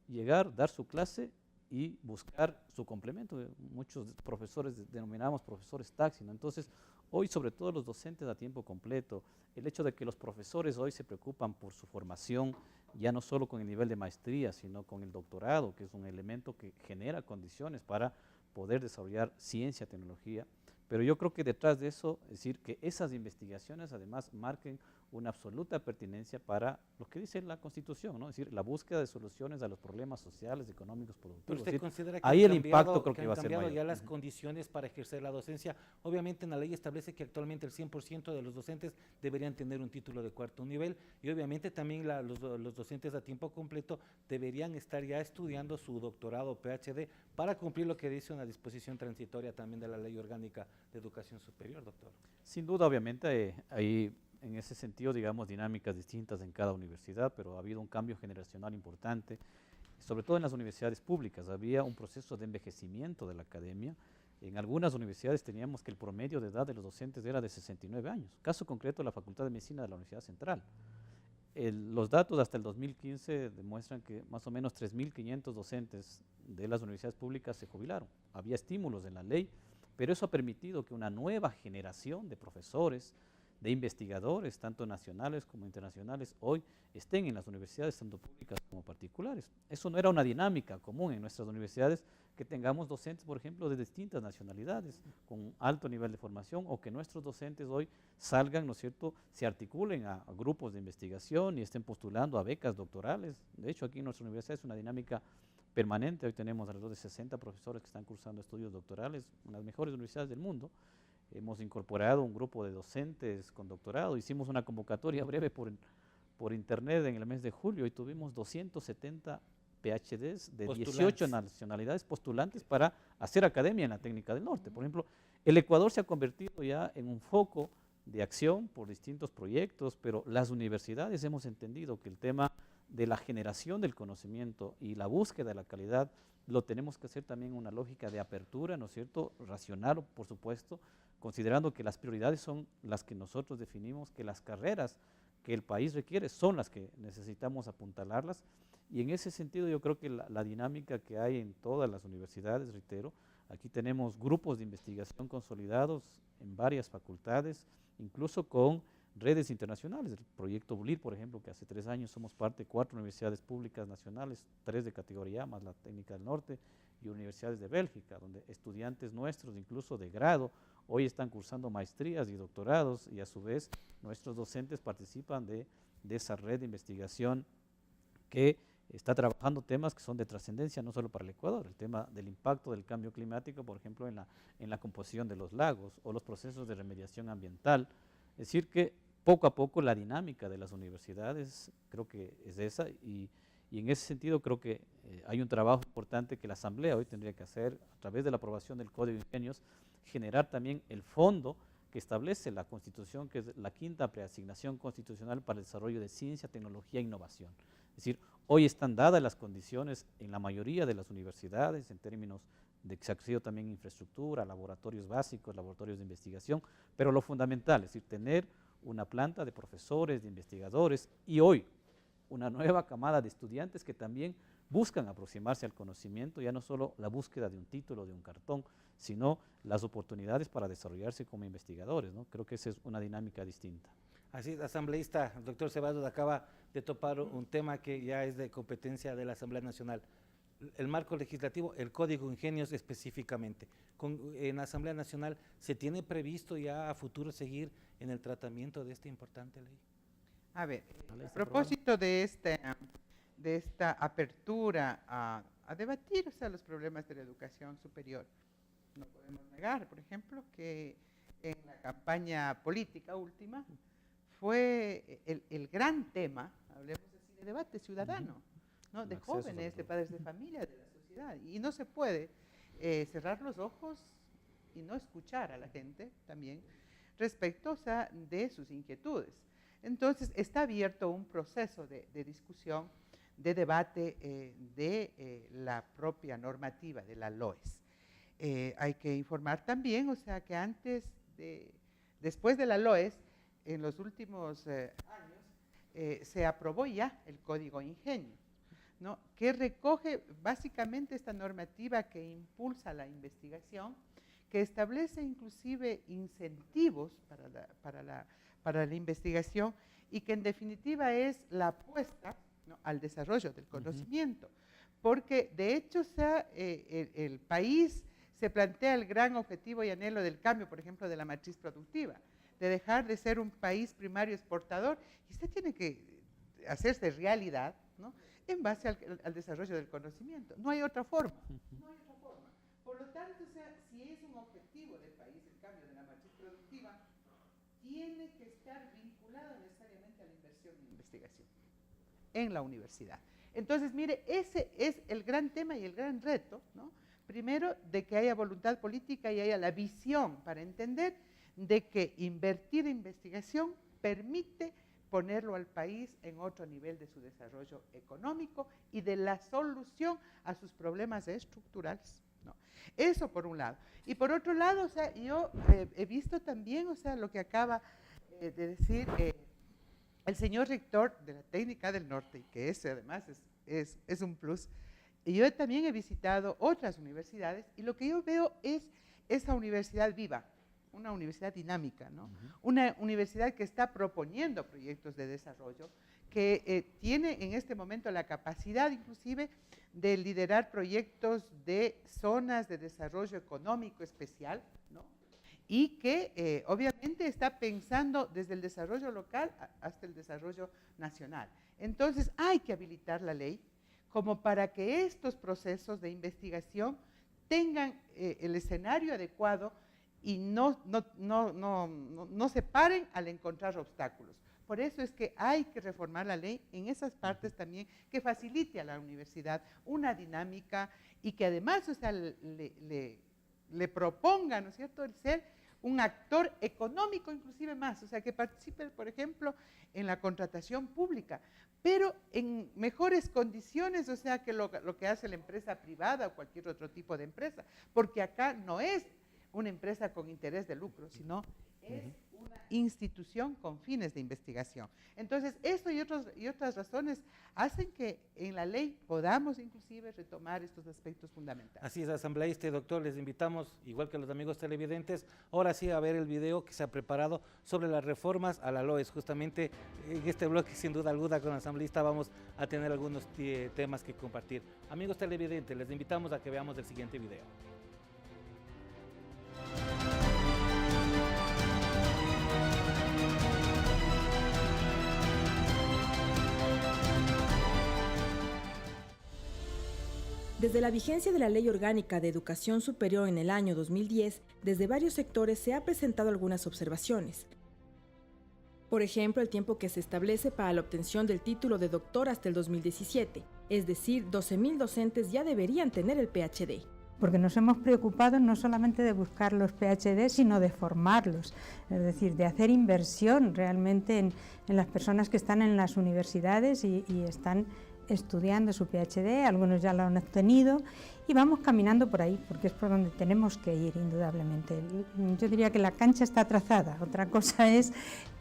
llegar, dar su clase y buscar su complemento. Muchos profesores denominamos profesores taxi, ¿no? Entonces, hoy sobre todo los docentes a tiempo completo, el hecho de que los profesores hoy se preocupan por su formación, ya no solo con el nivel de maestría, sino con el doctorado, que es un elemento que genera condiciones para poder desarrollar ciencia, tecnología. Pero yo creo que detrás de eso, es decir, que esas investigaciones además marquen una absoluta pertinencia para lo que dice la Constitución, ¿no? Es decir, la búsqueda de soluciones a los problemas sociales, económicos, productivos. Pero usted considera que ahí el impacto creo que va a ser mayor. Han cambiado ya las condiciones para ejercer la docencia. Obviamente en la ley establece que actualmente el 100% de los docentes deberían tener un título de cuarto nivel y obviamente también los docentes a tiempo completo deberían estar ya estudiando su doctorado PhD para cumplir lo que dice una disposición transitoria también de la Ley Orgánica de Educación Superior, doctor. Sin duda, obviamente, hay en ese sentido, digamos, dinámicas distintas en cada universidad, pero ha habido un cambio generacional importante, sobre todo en las universidades públicas. Había un proceso de envejecimiento de la academia. En algunas universidades teníamos que el promedio de edad de los docentes era de 69 años. Caso concreto, la Facultad de Medicina de la Universidad Central. Los datos hasta el 2015 demuestran que más o menos 3.500 docentes de las universidades públicas se jubilaron. Había estímulos en la ley, pero eso ha permitido que una nueva generación de profesores, de investigadores, tanto nacionales como internacionales, hoy estén en las universidades, tanto públicas como particulares. Eso no era una dinámica común en nuestras universidades, que tengamos docentes, por ejemplo, de distintas nacionalidades, con alto nivel de formación, o que nuestros docentes hoy salgan, ¿no es cierto?, se articulen a grupos de investigación y estén postulando a becas doctorales. De hecho, aquí en nuestra universidad es una dinámica permanente. Hoy tenemos alrededor de 60 profesores que están cursando estudios doctorales en las mejores universidades del mundo. Hemos incorporado un grupo de docentes con doctorado. Hicimos una convocatoria breve por internet en el mes de julio y tuvimos 270 PhDs de 18 nacionalidades postulantes para hacer academia en la técnica del norte. Por ejemplo, el Ecuador se ha convertido ya en un foco de acción por distintos proyectos, pero las universidades hemos entendido que el tema de la generación del conocimiento y la búsqueda de la calidad lo tenemos que hacer también en una lógica de apertura, ¿no es cierto?, racional, por supuesto, considerando que las prioridades son las que nosotros definimos, que las carreras que el país requiere son las que necesitamos apuntalarlas, y en ese sentido yo creo que la dinámica que hay en todas las universidades, reitero, aquí tenemos grupos de investigación consolidados en varias facultades, incluso con redes internacionales. El proyecto BULIR, por ejemplo, que hace 3 años somos parte de 4 universidades públicas nacionales, 3 de categoría A, más la técnica del norte, y universidades de Bélgica, donde estudiantes nuestros, incluso de grado, hoy están cursando maestrías y doctorados, y a su vez nuestros docentes participan de esa red de investigación que está trabajando temas que son de trascendencia no solo para el Ecuador, el tema del impacto del cambio climático, por ejemplo, en la composición de los lagos, o los procesos de remediación ambiental. Es decir, que poco a poco la dinámica de las universidades creo que es esa, y en ese sentido creo que hay un trabajo importante que la Asamblea hoy tendría que hacer a través de la aprobación del Código de Ingenios, generar también el fondo que establece la Constitución, que es la 5ª preasignación constitucional para el desarrollo de ciencia, tecnología e innovación. Es decir, hoy están dadas las condiciones en la mayoría de las universidades en términos de que se ha crecido también infraestructura, laboratorios básicos, laboratorios de investigación, pero lo fundamental, es decir, tener una planta de profesores, de investigadores, y hoy una nueva camada de estudiantes que también buscan aproximarse al conocimiento, ya no solo la búsqueda de un título, de un cartón, sino las oportunidades para desarrollarse como investigadores, ¿no? Creo que esa es una dinámica distinta. Así es, asambleísta, el doctor Ceballos acaba de topar un tema que ya es de competencia de la Asamblea Nacional. El marco legislativo, el Código Ingenios específicamente. En la Asamblea Nacional, ¿se tiene previsto ya a futuro seguir en el tratamiento de esta importante ley? A ver, a propósito de esta apertura a debatir, o sea, los problemas de la educación superior, no podemos negar, por ejemplo, que en la campaña política última fue el gran tema, hablemos así, de debate ciudadano, ¿no? De jóvenes, de padres de familia, de la sociedad. Y no se puede cerrar los ojos y no escuchar a la gente también respecto, o sea, de sus inquietudes. Entonces, está abierto un proceso de discusión, de debate de la propia normativa de la LOES. Hay que informar también, o sea, que después de la LOES, en los últimos años se aprobó ya el Código Ingenio, ¿no? Que recoge básicamente esta normativa que impulsa la investigación, que establece inclusive incentivos para la investigación y que en definitiva es la apuesta, ¿no?, al desarrollo del conocimiento. Porque de hecho el país se plantea el gran objetivo y anhelo del cambio, por ejemplo, de la matriz productiva, de dejar de ser un país primario exportador, y usted tiene que hacerse realidad, ¿no?, en base al desarrollo del conocimiento. No hay otra forma. No hay otra forma. Por lo tanto, si es un objetivo del país el cambio de la matriz productiva, tiene que estar vinculado necesariamente a la inversión en investigación en la universidad. Entonces, mire, ese es el gran tema y el gran reto, ¿no? Primero, de que haya voluntad política y haya la visión para entender de que invertir en investigación permite ponerlo al país en otro nivel de su desarrollo económico y de la solución a sus problemas estructurales, ¿no? Eso por un lado. Y por otro lado, o sea, yo he visto también, o sea, lo que acaba de decir el señor rector de la Técnica del Norte, y que ese además es un plus. Y yo también he visitado otras universidades y lo que yo veo es esa universidad viva, una universidad dinámica, ¿no? Una universidad que está proponiendo proyectos de desarrollo, que tiene en este momento la capacidad inclusive de liderar proyectos de zonas de desarrollo económico especial, ¿no? Y que obviamente está pensando desde el desarrollo local hasta el desarrollo nacional. Entonces hay que habilitar la ley como para que estos procesos de investigación tengan el escenario adecuado y no se paren al encontrar obstáculos. Por eso es que hay que reformar la ley en esas partes también que facilite a la universidad una dinámica y que además, o sea, le proponga, ¿no es cierto?, el ser un actor económico inclusive más, o sea, que participe, por ejemplo, en la contratación pública, pero en mejores condiciones, o sea, que lo que hace la empresa privada o cualquier otro tipo de empresa, porque acá no es una empresa con interés de lucro, sino es una institución con fines de investigación. Entonces, esto y otras razones hacen que en la ley podamos inclusive retomar estos aspectos fundamentales. Así es, asambleísta y doctor, les invitamos, igual que los amigos televidentes, ahora sí a ver el video que se ha preparado sobre las reformas a la LOES. Justamente en este bloque, sin duda alguna, con el asambleísta vamos a tener algunos temas que compartir. Amigos televidentes, les invitamos a que veamos el siguiente video. Desde la vigencia de la Ley Orgánica de Educación Superior en el año 2010, desde varios sectores se ha presentado algunas observaciones. Por ejemplo, el tiempo que se establece para la obtención del título de doctor hasta el 2017, es decir, 12.000 docentes ya deberían tener el PhD. Porque nos hemos preocupado no solamente de buscar los PhD, sino de formarlos, es decir, de hacer inversión realmente en las personas que están en las universidades y están estudiando su PhD, algunos ya lo han obtenido y vamos caminando por ahí, porque es por donde tenemos que ir indudablemente. Yo diría que la cancha está trazada, otra cosa es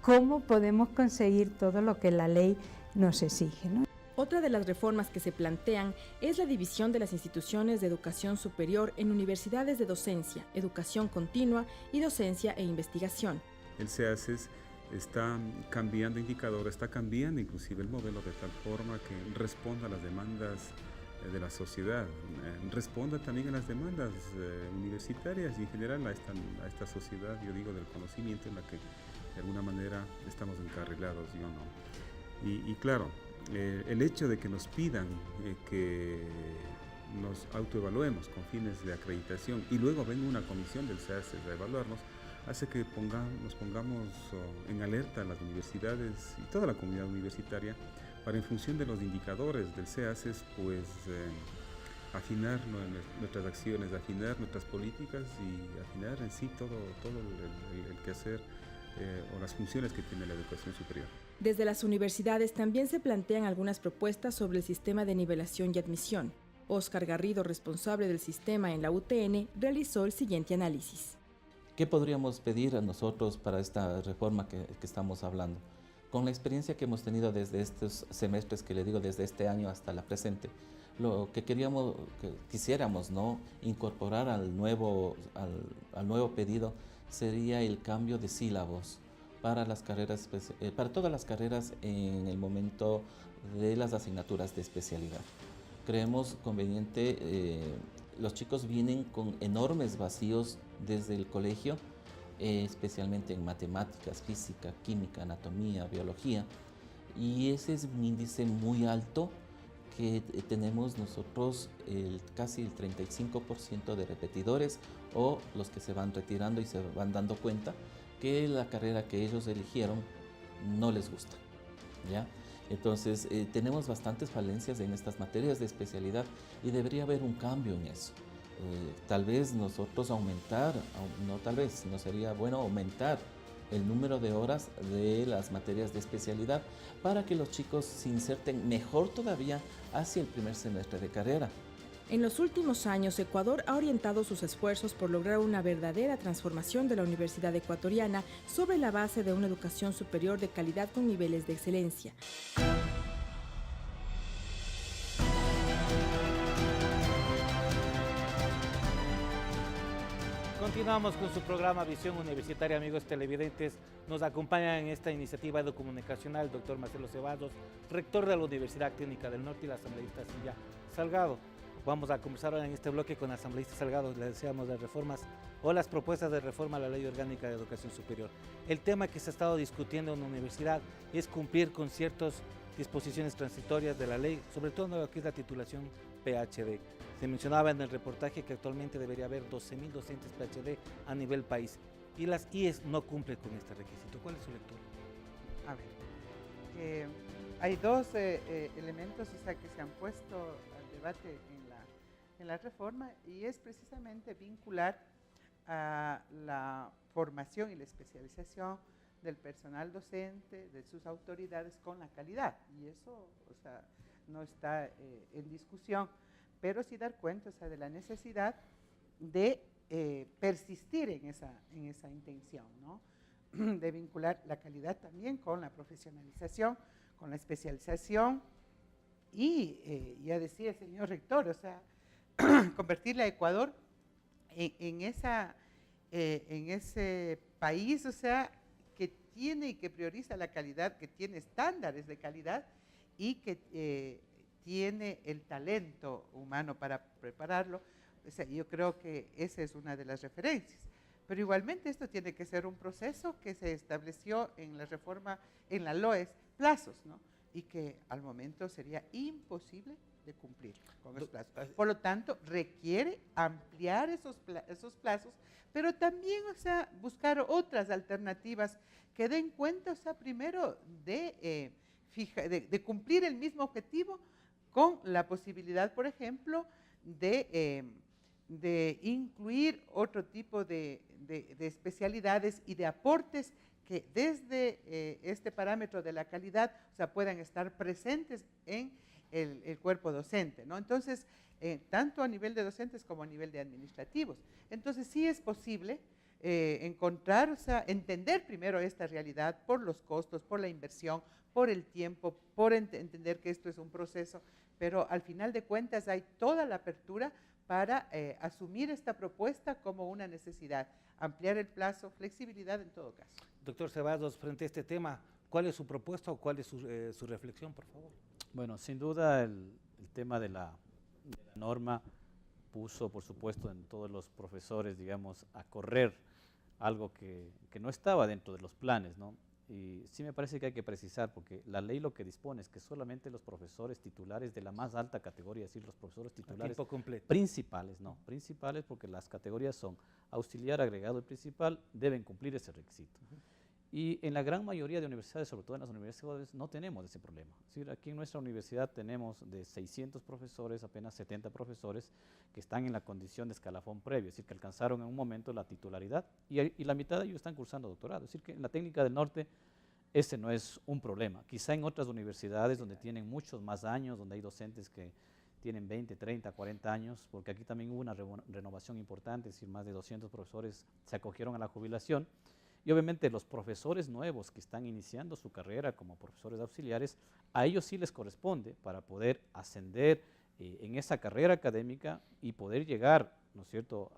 cómo podemos conseguir todo lo que la ley nos exige, ¿no? Otra de las reformas que se plantean es la división de las instituciones de educación superior en universidades de docencia, educación continua y docencia e investigación. El CEACES está cambiando indicadores, está cambiando inclusive el modelo de tal forma que responda a las demandas de la sociedad, responda también a las demandas universitarias y en general a esta sociedad, yo digo, del conocimiento en la que de alguna manera estamos encarrilados, yo no. Y claro, el hecho de que nos pidan que nos autoevaluemos con fines de acreditación y luego venga una comisión del CEACES a evaluarnos, hace que nos pongamos en alerta a las universidades y toda la comunidad universitaria para, en función de los indicadores del CEACES, pues afinar nuestras acciones, afinar nuestras políticas y afinar en sí todo el quehacer o las funciones que tiene la educación superior. Desde las universidades también se plantean algunas propuestas sobre el sistema de nivelación y admisión. Óscar Garrido, responsable del sistema en la UTN, realizó el siguiente análisis. ¿Qué podríamos pedir a nosotros para esta reforma que estamos hablando? Con la experiencia que hemos tenido desde estos semestres, que le digo desde este año hasta la presente, lo que quisiéramos, ¿no?, incorporar al nuevo pedido sería el cambio de sílabos para las carreras, para todas las carreras en el momento de las asignaturas de especialidad. Creemos conveniente, los chicos vienen con enormes vacíos desde el colegio, especialmente en matemáticas, física, química, anatomía, biología, y ese es un índice muy alto que tenemos nosotros, casi el 35% de repetidores, o los que se van retirando y se van dando cuenta que la carrera que ellos eligieron no les gusta, ¿ya? Entonces tenemos bastantes falencias en estas materias de especialidad y debería haber un cambio en eso. Tal vez nosotros aumentar, no tal vez, no sería bueno aumentar el número de horas de las materias de especialidad para que los chicos se inserten mejor todavía hacia el primer semestre de carrera. En los últimos años, Ecuador ha orientado sus esfuerzos por lograr una verdadera transformación de la Universidad Ecuatoriana sobre la base de una educación superior de calidad con niveles de excelencia. Continuamos con su programa Visión Universitaria, amigos televidentes. Nos acompaña en esta iniciativa educomunicacional el doctor Marcelo Ceballos, rector de la Universidad Técnica del Norte, y la asambleísta Silvia Salgado. Vamos a conversar ahora en este bloque con la asambleísta Salgado. Le deseamos las reformas o las propuestas de reforma a la Ley Orgánica de Educación Superior. El tema que se ha estado discutiendo en la universidad es cumplir con ciertas disposiciones transitorias de la ley, sobre todo en lo que es la titulación PhD. Se mencionaba en el reportaje que actualmente debería haber 12.000 docentes PhD a nivel país, y las IES no cumplen con este requisito. ¿Cuál es su lectura? A ver, hay dos elementos, o sea, que se han puesto al debate en la reforma, y es precisamente vincular a la formación y la especialización del personal docente, de sus autoridades, con la calidad, y eso, o sea, no está en discusión, pero sí dar cuenta, o sea, de la necesidad de persistir en esa intención, ¿no? De vincular la calidad también con la profesionalización, con la especialización, y ya decía el señor rector, o sea, convertirle a Ecuador en ese país, o sea, que tiene y que prioriza la calidad, que tiene estándares de calidad y que tiene el talento humano para prepararlo. O sea, yo creo que esa es una de las referencias. Pero igualmente esto tiene que ser un proceso que se estableció en la reforma, en la LOES, plazos, ¿no? Y que al momento sería imposible de cumplir con esos plazos. Por lo tanto, requiere ampliar esos plazos, pero también, o sea, buscar otras alternativas que den cuenta, o sea, primero de cumplir el mismo objetivo, con la posibilidad, por ejemplo, de incluir otro tipo de especialidades y de aportes que desde este parámetro de la calidad, o sea, puedan estar presentes en el cuerpo docente, ¿no? Entonces, tanto a nivel de docentes como a nivel de administrativos. Entonces, sí es posible encontrar, o sea, entender primero esta realidad por los costos, por la inversión, por el tiempo, por entender que esto es un proceso, pero al final de cuentas hay toda la apertura para asumir esta propuesta como una necesidad, ampliar el plazo, flexibilidad en todo caso. Doctor Ceballos, frente a este tema, ¿cuál es su propuesta o cuál es su reflexión, por favor? Bueno, sin duda el tema de la norma puso, por supuesto, en todos los profesores, digamos, a correr algo que no estaba dentro de los planes, ¿no? Y sí me parece que hay que precisar, porque la ley lo que dispone es que solamente los profesores titulares de la más alta categoría, es decir, los profesores titulares principales, no, principales, porque las categorías son auxiliar, agregado y principal, deben cumplir ese requisito. Y en la gran mayoría de universidades, sobre todo en las universidades, no tenemos ese problema. Es decir, aquí en nuestra universidad tenemos de 600 profesores, apenas 70 profesores que están en la condición de escalafón previo, es decir, que alcanzaron en un momento la titularidad y la mitad de ellos están cursando doctorado. Es decir, que en la Técnica del Norte ese no es un problema. Quizá en otras universidades donde tienen muchos más años, donde hay docentes que tienen 20, 30, 40 años, porque aquí también hubo una renovación importante, es decir, más de 200 profesores se acogieron a la jubilación, y obviamente los profesores nuevos que están iniciando su carrera como profesores auxiliares, a ellos sí les corresponde para poder ascender en esa carrera académica y poder llegar, ¿no es cierto?,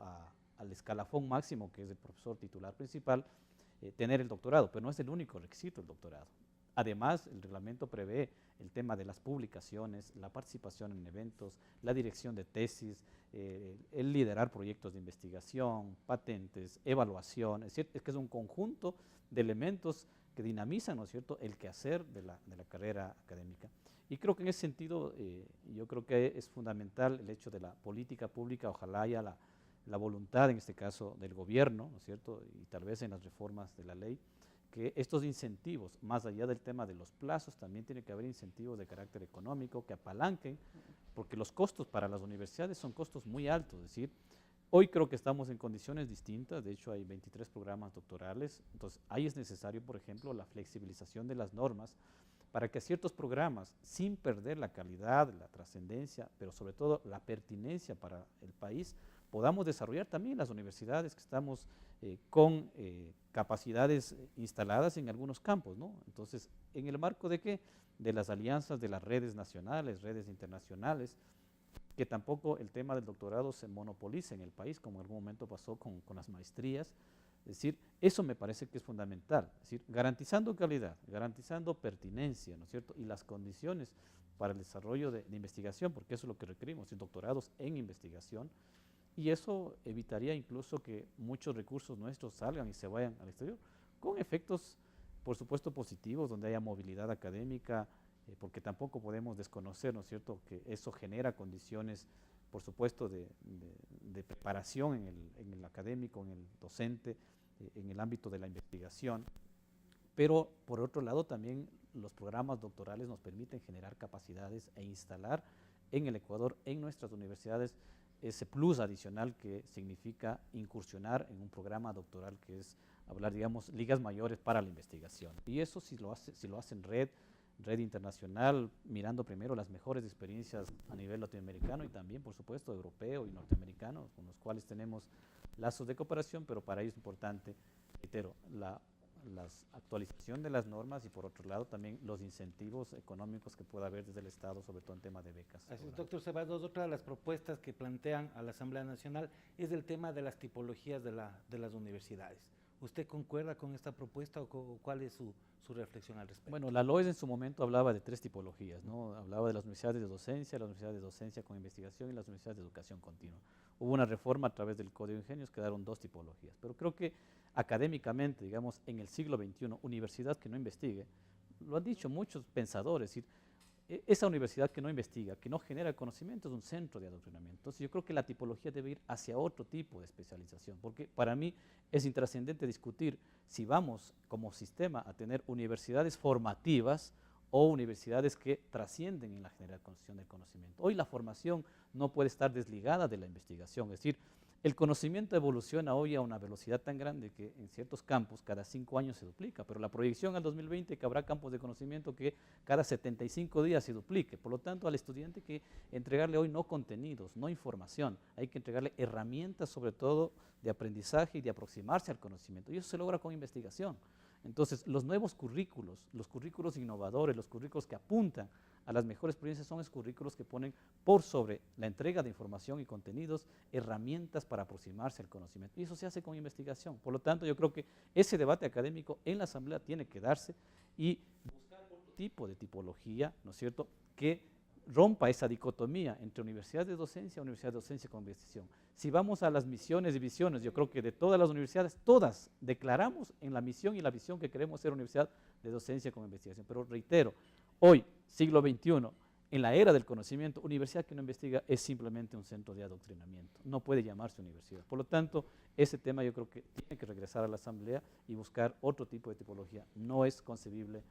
al escalafón máximo que es el profesor titular principal, tener el doctorado, pero no es el único requisito el doctorado. Además, el reglamento prevé el tema de las publicaciones, la participación en eventos, la dirección de tesis, el liderar proyectos de investigación, patentes, evaluación, es decir, es que es un conjunto de elementos que dinamizan, ¿no es cierto?, el quehacer de la carrera académica. Y creo que en ese sentido, yo creo que es fundamental el hecho de la política pública, ojalá haya la voluntad, en este caso, del gobierno, ¿no es cierto?, y tal vez en las reformas de la ley, que estos incentivos, más allá del tema de los plazos, también tiene que haber incentivos de carácter económico que apalanquen, porque los costos para las universidades son costos muy altos, es decir, hoy creo que estamos en condiciones distintas, de hecho hay 23 programas doctorales, entonces ahí es necesario, por ejemplo, la flexibilización de las normas para que ciertos programas, sin perder la calidad, la trascendencia, pero sobre todo la pertinencia para el país, podamos desarrollar también las universidades que estamos con capacidades instaladas en algunos campos, ¿no? Entonces, ¿en el marco de qué? De las alianzas de las redes nacionales, redes internacionales, que tampoco el tema del doctorado se monopolice en el país, como en algún momento pasó con las maestrías. Es decir, eso me parece que es fundamental, es decir, garantizando calidad, garantizando pertinencia, ¿no es cierto?, y las condiciones para el desarrollo de investigación, porque eso es lo que requerimos, doctorados en investigación, y eso evitaría incluso que muchos recursos nuestros salgan y se vayan al exterior, con efectos, por supuesto, positivos, donde haya movilidad académica, porque tampoco podemos desconocer, ¿no es cierto?, que eso genera condiciones, por supuesto, de preparación en el académico, en el docente, en el ámbito de la investigación, pero por otro lado también los programas doctorales nos permiten generar capacidades e instalar en el Ecuador, en nuestras universidades, ese plus adicional que significa incursionar en un programa doctoral que es hablar, digamos, ligas mayores para la investigación. Y eso si lo hace en red internacional, mirando primero las mejores experiencias a nivel latinoamericano y también, por supuesto, europeo y norteamericano, con los cuales tenemos lazos de cooperación, pero para ello es importante, reitero, la actualización de las normas y por otro lado también los incentivos económicos que pueda haber desde el Estado, sobre todo en temas de becas. Así es, doctor Ceballos, otra de las propuestas que plantean a la Asamblea Nacional es el tema de las tipologías de las universidades. ¿Usted concuerda con esta propuesta o cuál es su reflexión al respecto? Bueno, la LOES en su momento hablaba de 3 tipologías, ¿no? Hablaba de las universidades de docencia, las universidades de docencia con investigación y las universidades de educación continua. Hubo una reforma a través del Código de Ingenios, quedaron 2 tipologías, pero creo que académicamente, digamos, en el siglo XXI, universidad que no investigue, lo han dicho muchos pensadores, es decir, esa universidad que no investiga, que no genera conocimiento, es un centro de adoctrinamiento. Entonces yo creo que la tipología debe ir hacia otro tipo de especialización, porque para mí es intrascendente discutir si vamos como sistema a tener universidades formativas o universidades que trascienden en la generación del conocimiento. Hoy la formación no puede estar desligada de la investigación, es decir, el conocimiento evoluciona hoy a una velocidad tan grande que en ciertos campos cada 5 años se duplica, pero la proyección al 2020 que habrá campos de conocimiento que cada 75 días se duplique. Por lo tanto, al estudiante hay que entregarle hoy no contenidos, no información, hay que entregarle herramientas sobre todo de aprendizaje y de aproximarse al conocimiento. Y eso se logra con investigación. Entonces, los nuevos currículos, los currículos innovadores, los currículos que apuntan a las mejores experiencias son los currículos que ponen por sobre la entrega de información y contenidos herramientas para aproximarse al conocimiento. Y eso se hace con investigación. Por lo tanto, yo creo que ese debate académico en la Asamblea tiene que darse y buscar otro tipo de tipología, ¿no es cierto?, que rompa esa dicotomía entre universidades de docencia y universidades de docencia con investigación. Si vamos a las misiones y visiones, yo creo que de todas las universidades, todas declaramos en la misión y la visión que queremos ser universidad de docencia con investigación. Pero reitero, hoy, siglo XXI, en la era del conocimiento, universidad que no investiga es simplemente un centro de adoctrinamiento, no puede llamarse universidad. Por lo tanto, ese tema yo creo que tiene que regresar a la Asamblea y buscar otro tipo de tipología. No es concebible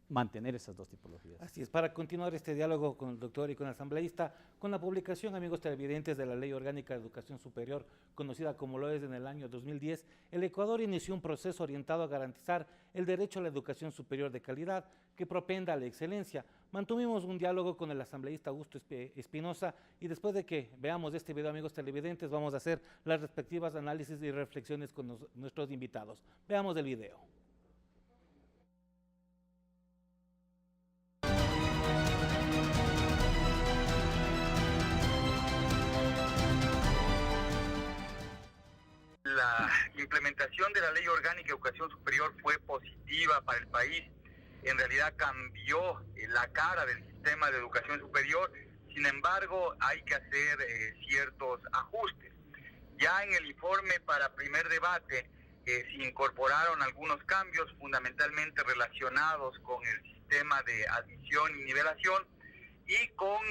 mantener esas dos tipologías. Así es, para continuar este diálogo con el doctor y con el asambleísta, con la publicación, amigos televidentes, de la Ley Orgánica de Educación Superior, conocida como lo es en el año 2010, el Ecuador inició un proceso orientado a garantizar el derecho a la educación superior de calidad que propenda a la excelencia. Mantuvimos un diálogo con el asambleísta Augusto Espinosa y después de que veamos este video, amigos televidentes, vamos a hacer las respectivas análisis y reflexiones con nuestros invitados. Veamos el video. La implementación de la Ley Orgánica de Educación Superior fue positiva para el país. En realidad cambió la cara del sistema de educación superior. Sin embargo, hay que hacer ciertos ajustes. Ya en el informe para primer debate se incorporaron algunos cambios fundamentalmente relacionados con el sistema de admisión y nivelación y con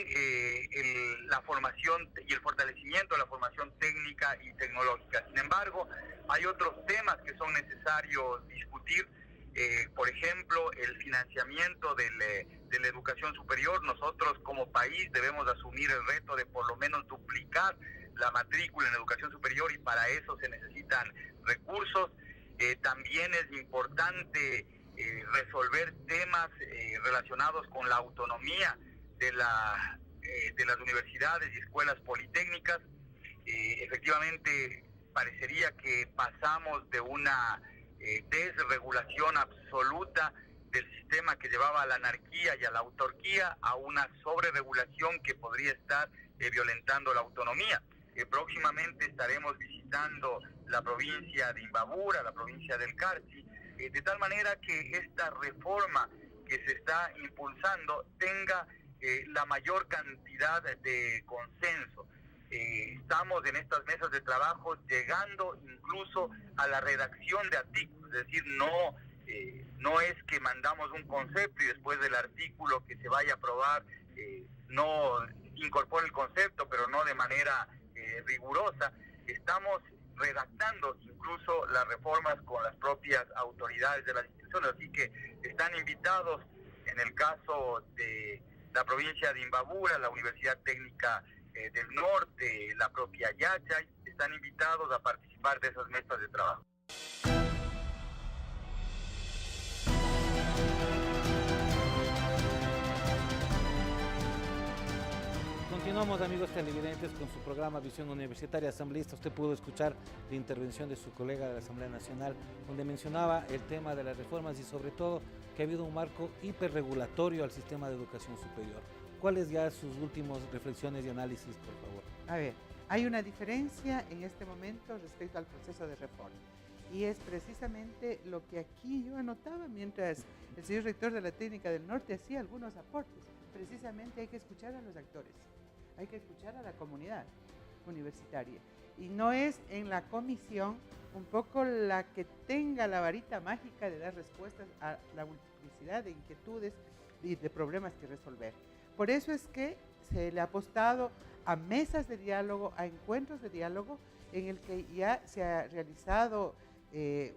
la formación y el fortalecimiento de la formación técnica y tecnológica. Sin embargo, hay otros temas que son necesarios discutir, por ejemplo, el financiamiento de la educación superior. Nosotros como país debemos asumir el reto de por lo menos duplicar la matrícula en educación superior y para eso se necesitan recursos. También es importante resolver temas relacionados con la autonomía de las universidades y escuelas politécnicas. Efectivamente, parecería que pasamos de una desregulación absoluta del sistema que llevaba a la anarquía y a la autarquía a una sobreregulación que podría estar violentando la autonomía. Próximamente estaremos visitando la provincia de Imbabura, la provincia del Carchi, de tal manera que esta reforma que se está impulsando tenga la mayor cantidad de consenso. Estamos en estas mesas de trabajo llegando incluso a la redacción de artículos, es decir, no es que mandamos un concepto y después del artículo que se vaya a aprobar no incorpora el concepto, pero no de manera rigurosa. Estamos redactando incluso las reformas con las propias autoridades de las instituciones, así que están invitados, en el caso de la provincia de Imbabura, la Universidad Técnica del Norte, la propia Yachay, están invitados a participar de esas mesas de trabajo. Continuamos, amigos televidentes, con su programa Visión Universitaria. Asambleísta, usted pudo escuchar la intervención de su colega de la Asamblea Nacional, donde mencionaba el tema de las reformas y sobre todo que ha habido un marco hiperregulatorio al sistema de educación superior. ¿Cuáles ya sus últimas reflexiones y análisis, por favor? A ver, hay una diferencia en este momento respecto al proceso de reforma. Y es precisamente lo que aquí yo anotaba mientras el señor rector de la Técnica del Norte hacía algunos aportes. Precisamente hay que escuchar a los actores, hay que escuchar a la comunidad universitaria. Y no es en la comisión un poco la que tenga la varita mágica de dar respuestas a la multiplicidad de inquietudes y de problemas que resolver. Por eso es que se le ha apostado a mesas de diálogo, a encuentros de diálogo, en el que ya se ha realizado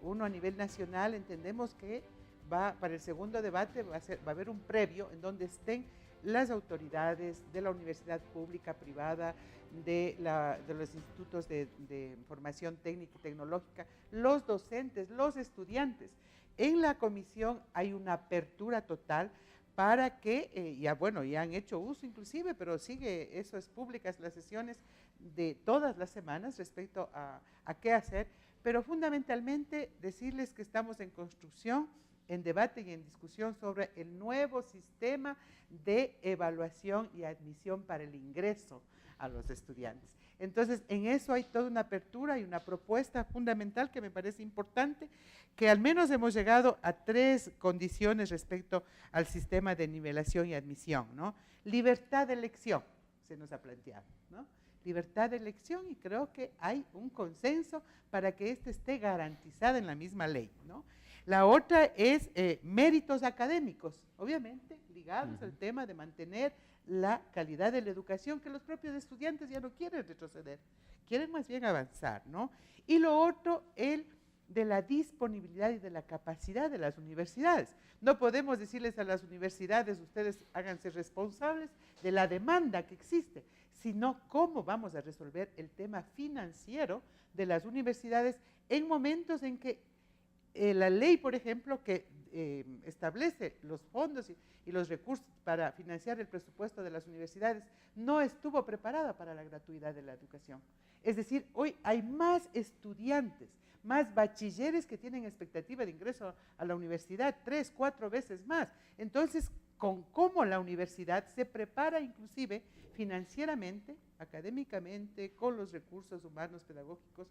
uno a nivel nacional. Entendemos que para el segundo debate va a haber un previo en donde estén las autoridades de la universidad pública, privada, de los institutos de formación técnica y tecnológica, los docentes, los estudiantes. En la comisión hay una apertura total para que, ya han hecho uso inclusive, pero sigue, eso es públicas las sesiones de todas las semanas respecto a qué hacer, pero fundamentalmente decirles que estamos en construcción, en debate y en discusión sobre el nuevo sistema de evaluación y admisión para el ingreso a los estudiantes. Entonces, en eso hay toda una apertura y una propuesta fundamental que me parece importante, que al menos hemos llegado a 3 condiciones respecto al sistema de nivelación y admisión, ¿no? Libertad de elección, se nos ha planteado, ¿no? Libertad de elección, y creo que hay un consenso para que esté garantizado en la misma ley, ¿no? La otra es méritos académicos, obviamente ligados al tema de mantener la calidad de la educación, que los propios estudiantes ya no quieren retroceder, quieren más bien avanzar, ¿no? Y lo otro, el de la disponibilidad y de la capacidad de las universidades. No podemos decirles a las universidades, ustedes háganse responsables de la demanda que existe, sino cómo vamos a resolver el tema financiero de las universidades en momentos en que la ley, por ejemplo, que establece los fondos y los recursos para financiar el presupuesto de las universidades, no estuvo preparada para la gratuidad de la educación. Es decir, hoy hay más estudiantes, más bachilleres que tienen expectativa de ingreso a la universidad, 3, 4 veces más. Entonces, con cómo la universidad se prepara inclusive financieramente, académicamente, con los recursos humanos pedagógicos,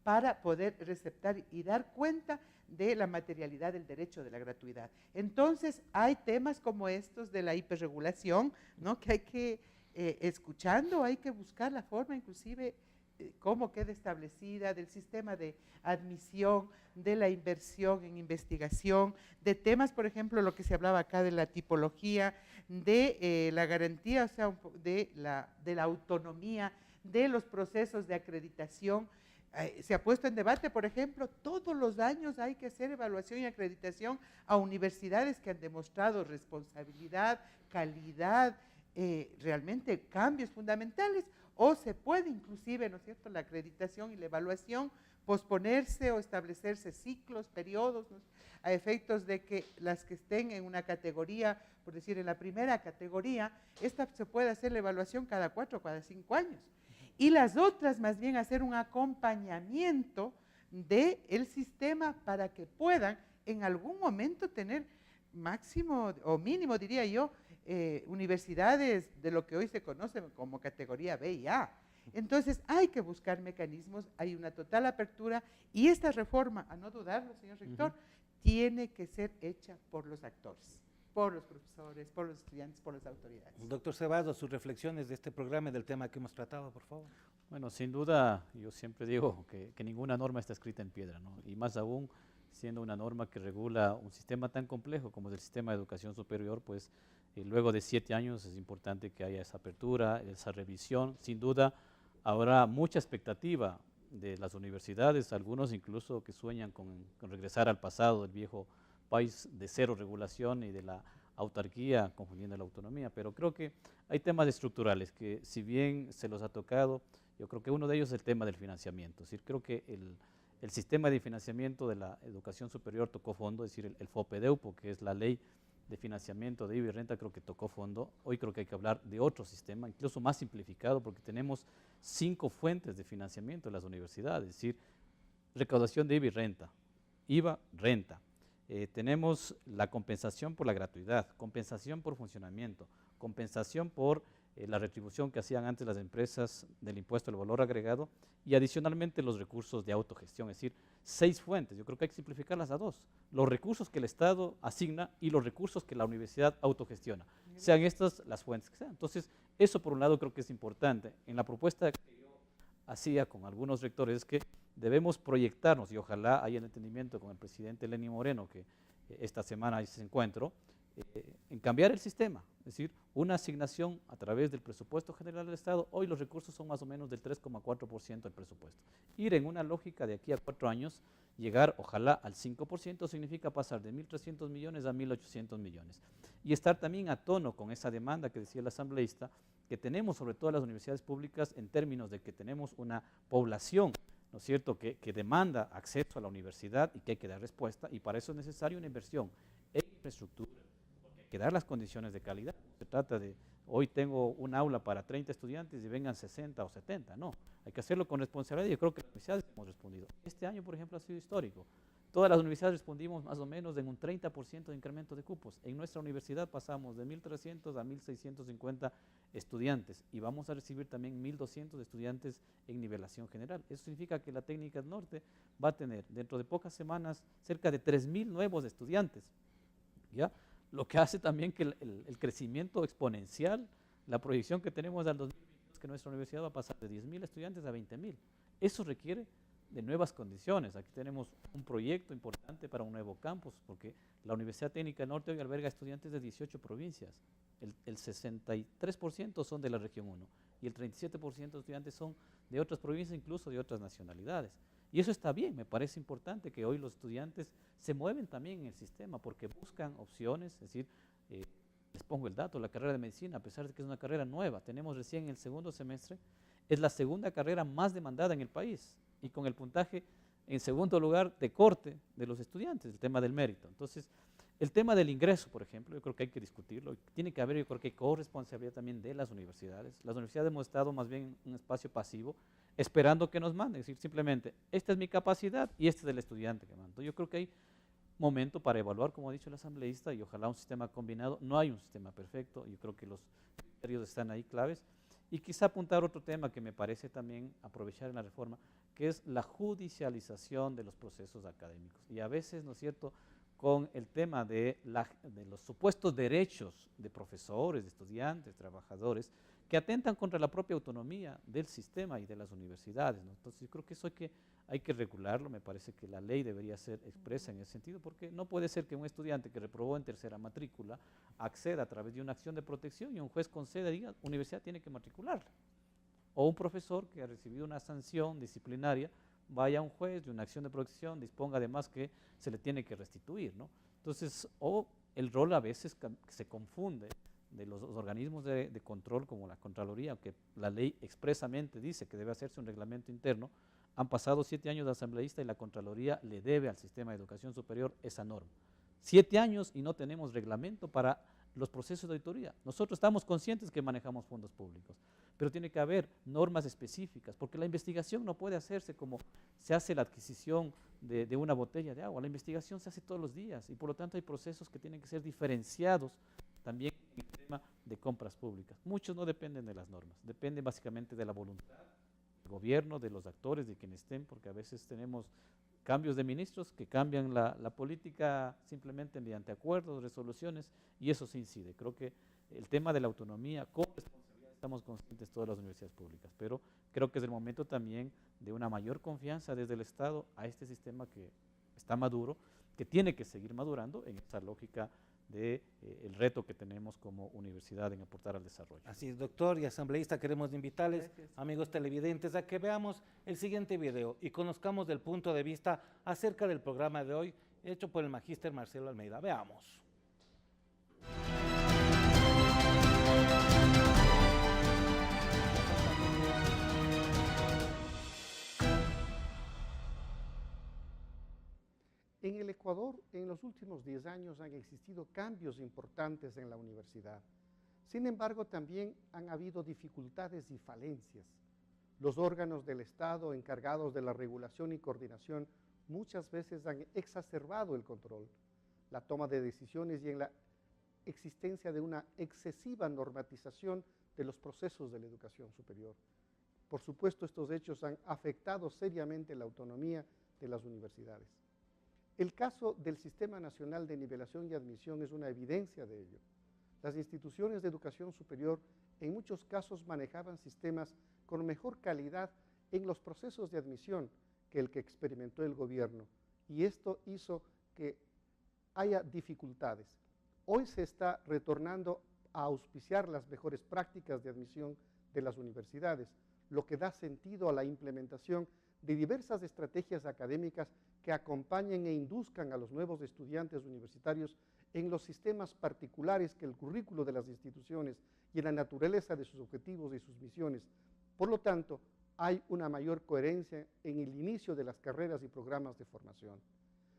para poder receptar y dar cuenta de la materialidad del derecho de la gratuidad. Entonces, hay temas como estos de la hiperregulación, ¿no?, que hay que, escuchando, hay que buscar la forma inclusive cómo queda establecida, del sistema de admisión, de la inversión en investigación, de temas, por ejemplo, lo que se hablaba acá de la tipología, de la garantía, o sea, de la autonomía, de los procesos de acreditación. Se ha puesto en debate, por ejemplo, todos los años hay que hacer evaluación y acreditación a universidades que han demostrado responsabilidad, calidad, realmente cambios fundamentales, o se puede inclusive, ¿no es cierto?, la acreditación y la evaluación posponerse o establecerse ciclos, periodos, ¿no?, a efectos de que las que estén en una categoría, por decir en la primera categoría, esta se puede hacer la evaluación cada 4 o cada 5 años. Y las otras más bien hacer un acompañamiento del sistema para que puedan en algún momento tener máximo o mínimo, diría yo, universidades de lo que hoy se conoce como categoría B y A. Entonces hay que buscar mecanismos, hay una total apertura y esta reforma, a no dudarlo, señor rector, tiene que ser hecha por los actores, por los profesores, por los estudiantes, por las autoridades. Doctor Ceballos, sus reflexiones de este programa y del tema que hemos tratado, por favor. Bueno, sin duda, yo siempre digo que ninguna norma está escrita en piedra, ¿no? Y más aún, siendo una norma que regula un sistema tan complejo como es el sistema de educación superior, pues luego de 7 años es importante que haya esa apertura, esa revisión. Sin duda, habrá mucha expectativa de las universidades, algunos incluso que sueñan con regresar al pasado del viejo país de cero regulación y de la autarquía, confundiendo la autonomía, pero creo que hay temas estructurales que, si bien se los ha tocado, yo creo que uno de ellos es el tema del financiamiento. Es decir, creo que el sistema de financiamiento de la educación superior tocó fondo, es decir, el FOPEDEUPO, que es la ley de financiamiento de IVA y renta, creo que tocó fondo. Hoy creo que hay que hablar de otro sistema, incluso más simplificado, porque tenemos 5 fuentes de financiamiento de las universidades, es decir, recaudación de IVA y renta, IVA, renta. Tenemos la compensación por la gratuidad, compensación por funcionamiento, compensación por la retribución que hacían antes las empresas del impuesto al valor agregado y adicionalmente los recursos de autogestión, es decir, 6 fuentes. Yo creo que hay que simplificarlas a 2, los recursos que el Estado asigna y los recursos que la universidad autogestiona, sean estas las fuentes que sean. Entonces, eso por un lado creo que es importante. En la propuesta que yo hacía con algunos rectores es que debemos proyectarnos, y ojalá haya el entendimiento con el presidente Lenín Moreno, que esta semana hay ese encuentro, en cambiar el sistema, es decir, una asignación a través del presupuesto general del Estado. Hoy los recursos son más o menos del 3,4% del presupuesto. Ir en una lógica de aquí a 4 años, llegar ojalá al 5%, significa pasar de 1.300 millones a 1.800 millones. Y estar también a tono con esa demanda que decía el asambleísta, que tenemos sobre todo las universidades públicas en términos de que tenemos una población, ¿no es cierto?, que demanda acceso a la universidad y que hay que dar respuesta, y para eso es necesaria una inversión en infraestructura, porque hay que dar las condiciones de calidad. No se trata de, hoy tengo un aula para 30 estudiantes y vengan 60 o 70, no, hay que hacerlo con responsabilidad, y yo creo que las universidades hemos respondido. Este año, por ejemplo, ha sido histórico. Todas las universidades respondimos más o menos en un 30% de incremento de cupos. En nuestra universidad pasamos de 1.300 a 1.650 estudiantes y vamos a recibir también 1.200 estudiantes en nivelación general. Eso significa que la Técnica del Norte va a tener dentro de pocas semanas cerca de 3.000 nuevos estudiantes, ¿ya? Lo que hace también que el crecimiento exponencial, la proyección que tenemos al 2022, que nuestra universidad va a pasar de 10.000 estudiantes a 20.000. Eso requiere de nuevas condiciones. Aquí tenemos un proyecto importante para un nuevo campus, porque la Universidad Técnica del Norte hoy alberga estudiantes de 18 provincias. El 63% son de la región 1 y el 37% de estudiantes son de otras provincias, incluso de otras nacionalidades. Y eso está bien, me parece importante que hoy los estudiantes se mueven también en el sistema porque buscan opciones, es decir, les pongo el dato, la carrera de medicina, a pesar de que es una carrera nueva, tenemos recién en el segundo semestre, es la segunda carrera más demandada en el país y con el puntaje en segundo lugar de corte de los estudiantes, el tema del mérito. Entonces, el tema del ingreso, por ejemplo, yo creo que hay que discutirlo, tiene que haber, yo creo que corresponsabilidad también de las universidades. Las universidades hemos estado más bien en un espacio pasivo, esperando que nos manden, es decir, simplemente, esta es mi capacidad y este es el estudiante que mando. Yo creo que hay momento para evaluar, como ha dicho el asambleísta, y ojalá un sistema combinado. No hay un sistema perfecto, yo creo que los criterios están ahí claves. Y quizá apuntar otro tema que me parece también aprovechar en la reforma, que es la judicialización de los procesos académicos. Y a veces, ¿no es cierto?, con el tema de los supuestos derechos de profesores, de estudiantes, trabajadores, que atentan contra la propia autonomía del sistema y de las universidades, ¿no? Entonces yo creo que eso hay que regularlo, me parece que la ley debería ser expresa en ese sentido, porque no puede ser que un estudiante que reprobó en tercera matrícula acceda a través de una acción de protección y un juez conceda y diga, universidad tiene que matricularla. O un profesor que ha recibido una sanción disciplinaria vaya a un juez de una acción de protección, disponga además que se le tiene que restituir, ¿no? Entonces, o el rol a veces se confunde de los organismos de control como la Contraloría, aunque la ley expresamente dice que debe hacerse un reglamento interno. Han pasado 7 años de asambleísta y la Contraloría le debe al sistema de educación superior esa norma. 7 años y no tenemos reglamento para los procesos de auditoría. Nosotros estamos conscientes que manejamos fondos públicos, pero tiene que haber normas específicas, porque la investigación no puede hacerse como se hace la adquisición de una botella de agua. La investigación se hace todos los días y por lo tanto hay procesos que tienen que ser diferenciados también en el tema de compras públicas. Muchos no dependen de las normas, dependen básicamente de la voluntad del gobierno, de los actores, de quienes estén, porque a veces tenemos cambios de ministros que cambian la política simplemente mediante acuerdos, resoluciones, y eso se incide. Creo que el tema de la autonomía, con responsabilidad, estamos conscientes todas las universidades públicas, pero creo que es el momento también de una mayor confianza desde el Estado a este sistema que está maduro, que tiene que seguir madurando en esta lógica de el reto que tenemos como universidad en aportar al desarrollo. Así es, doctor y asambleísta, queremos invitarles, amigos televidentes, a que veamos el siguiente video y conozcamos del punto de vista acerca del programa de hoy hecho por el magíster Marcelo Almeida. Veamos. En el Ecuador, en los últimos 10 años han existido cambios importantes en la universidad. Sin embargo, también han habido dificultades y falencias. Los órganos del Estado encargados de la regulación y coordinación muchas veces han exacerbado el control, la toma de decisiones y en la existencia de una excesiva normatización de los procesos de la educación superior. Por supuesto, estos hechos han afectado seriamente la autonomía de las universidades. El caso del Sistema Nacional de Nivelación y Admisión es una evidencia de ello. Las instituciones de educación superior en muchos casos manejaban sistemas con mejor calidad en los procesos de admisión que el que experimentó el gobierno, y esto hizo que haya dificultades. Hoy se está retornando a auspiciar las mejores prácticas de admisión de las universidades, lo que da sentido a la implementación de diversas estrategias académicas que acompañen e induzcan a los nuevos estudiantes universitarios en los sistemas particulares que el currículo de las instituciones y en la naturaleza de sus objetivos y sus misiones. Por lo tanto, hay una mayor coherencia en el inicio de las carreras y programas de formación.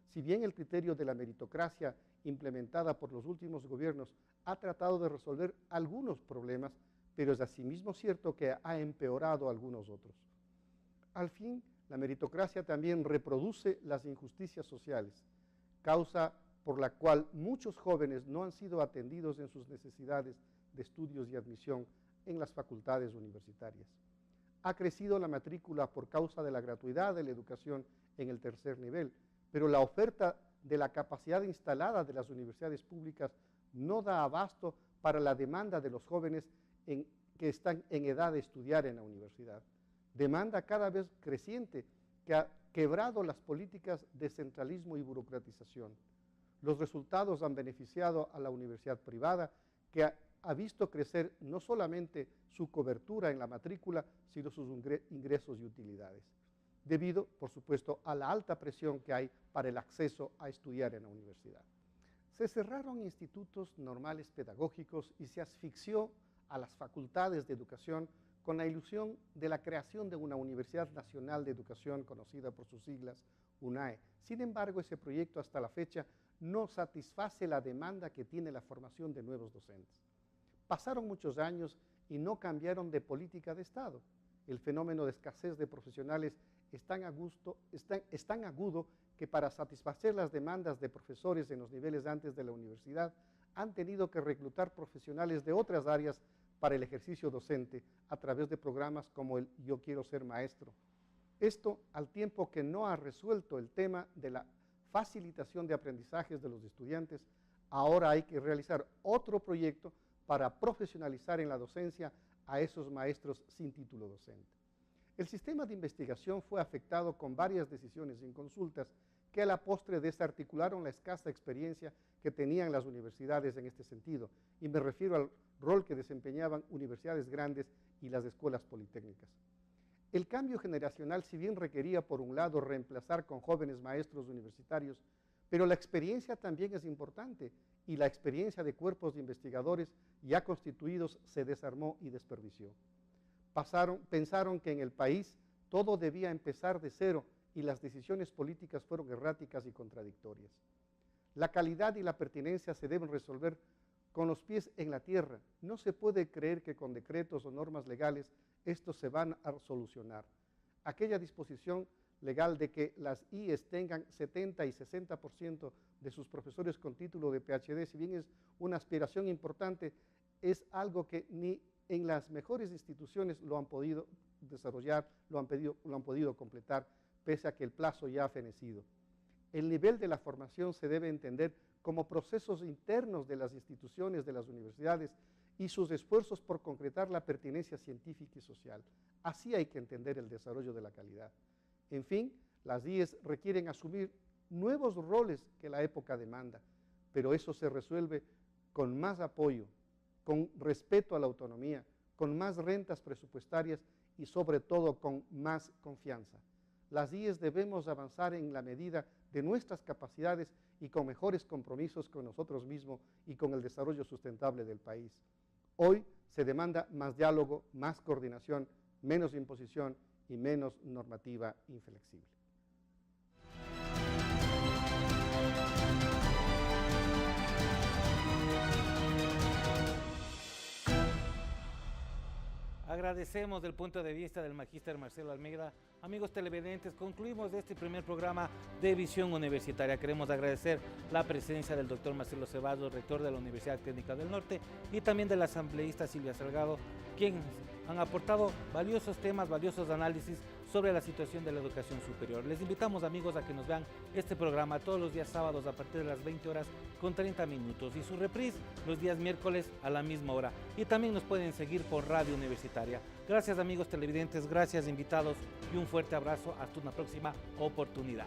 Si bien el criterio de la meritocracia implementada por los últimos gobiernos ha tratado de resolver algunos problemas, pero es asimismo cierto que ha empeorado algunos otros. Al fin, la meritocracia también reproduce las injusticias sociales, causa por la cual muchos jóvenes no han sido atendidos en sus necesidades de estudios y admisión en las facultades universitarias. Ha crecido la matrícula por causa de la gratuidad de la educación en el tercer nivel, pero la oferta de la capacidad instalada de las universidades públicas no da abasto para la demanda de los jóvenes que están en edad de estudiar en la universidad. Demanda cada vez creciente que ha quebrado las políticas de centralismo y burocratización. Los resultados han beneficiado a la universidad privada, que ha visto crecer no solamente su cobertura en la matrícula, sino sus ingresos y utilidades. debido, por supuesto, a la alta presión que hay para el acceso a estudiar en la universidad. Se cerraron institutos normales pedagógicos y se asfixió a las facultades de educación con la ilusión de la creación de una Universidad Nacional de Educación, conocida por sus siglas UNAE. Sin embargo, ese proyecto hasta la fecha no satisface la demanda que tiene la formación de nuevos docentes. Pasaron muchos años y no cambiaron de política de Estado. El fenómeno de escasez de profesionales es tan agudo que para satisfacer las demandas de profesores en los niveles antes de la universidad han tenido que reclutar profesionales de otras áreas para el ejercicio docente a través de programas como el Yo Quiero Ser Maestro. Esto al tiempo que no ha resuelto el tema de la facilitación de aprendizajes de los estudiantes, ahora hay que realizar otro proyecto para profesionalizar en la docencia a esos maestros sin título docente. El sistema de investigación fue afectado con varias decisiones en consultas que a la postre desarticularon la escasa experiencia que tenían las universidades en este sentido, y me refiero al rol que desempeñaban universidades grandes y las escuelas politécnicas. El cambio generacional, si bien requería por un lado reemplazar con jóvenes maestros universitarios, pero la experiencia también es importante, y la experiencia de cuerpos de investigadores ya constituidos se desarmó y desperdició. Pensaron que en el país todo debía empezar de cero y las decisiones políticas fueron erráticas y contradictorias. La calidad y la pertinencia se deben resolver con los pies en la tierra. No se puede creer que con decretos o normas legales estos se van a solucionar. Aquella disposición legal de que las IES tengan 70 y 60% de sus profesores con título de PhD, si bien es una aspiración importante, es algo que ni en las mejores instituciones lo han podido desarrollar, lo han podido completar, pese a que el plazo ya ha fenecido. El nivel de la formación se debe entender como procesos internos de las instituciones, de las universidades, y sus esfuerzos por concretar la pertinencia científica y social. Así hay que entender el desarrollo de la calidad. En fin, las IES requieren asumir nuevos roles que la época demanda, pero eso se resuelve con más apoyo, con respeto a la autonomía, con más rentas presupuestarias y sobre todo con más confianza. Las IES debemos avanzar en la medida de nuestras capacidades y con mejores compromisos con nosotros mismos y con el desarrollo sustentable del país. Hoy se demanda más diálogo, más coordinación, menos imposición y menos normativa inflexible. Agradecemos del punto de vista del magíster Marcelo Almeida. Amigos televidentes, concluimos este primer programa de Visión Universitaria. Queremos agradecer la presencia del doctor Marcelo Ceballos, rector de la Universidad Técnica del Norte, y también de la asambleísta Silvia Salgado, quienes han aportado valiosos temas, valiosos análisis sobre la situación de la educación superior. Les invitamos, amigos, a que nos vean este programa todos los días sábados a partir de las 20 horas con 30 minutos y su reprise los días miércoles a la misma hora. Y también nos pueden seguir por Radio Universitaria. Gracias, amigos televidentes, gracias invitados y un fuerte abrazo hasta una próxima oportunidad.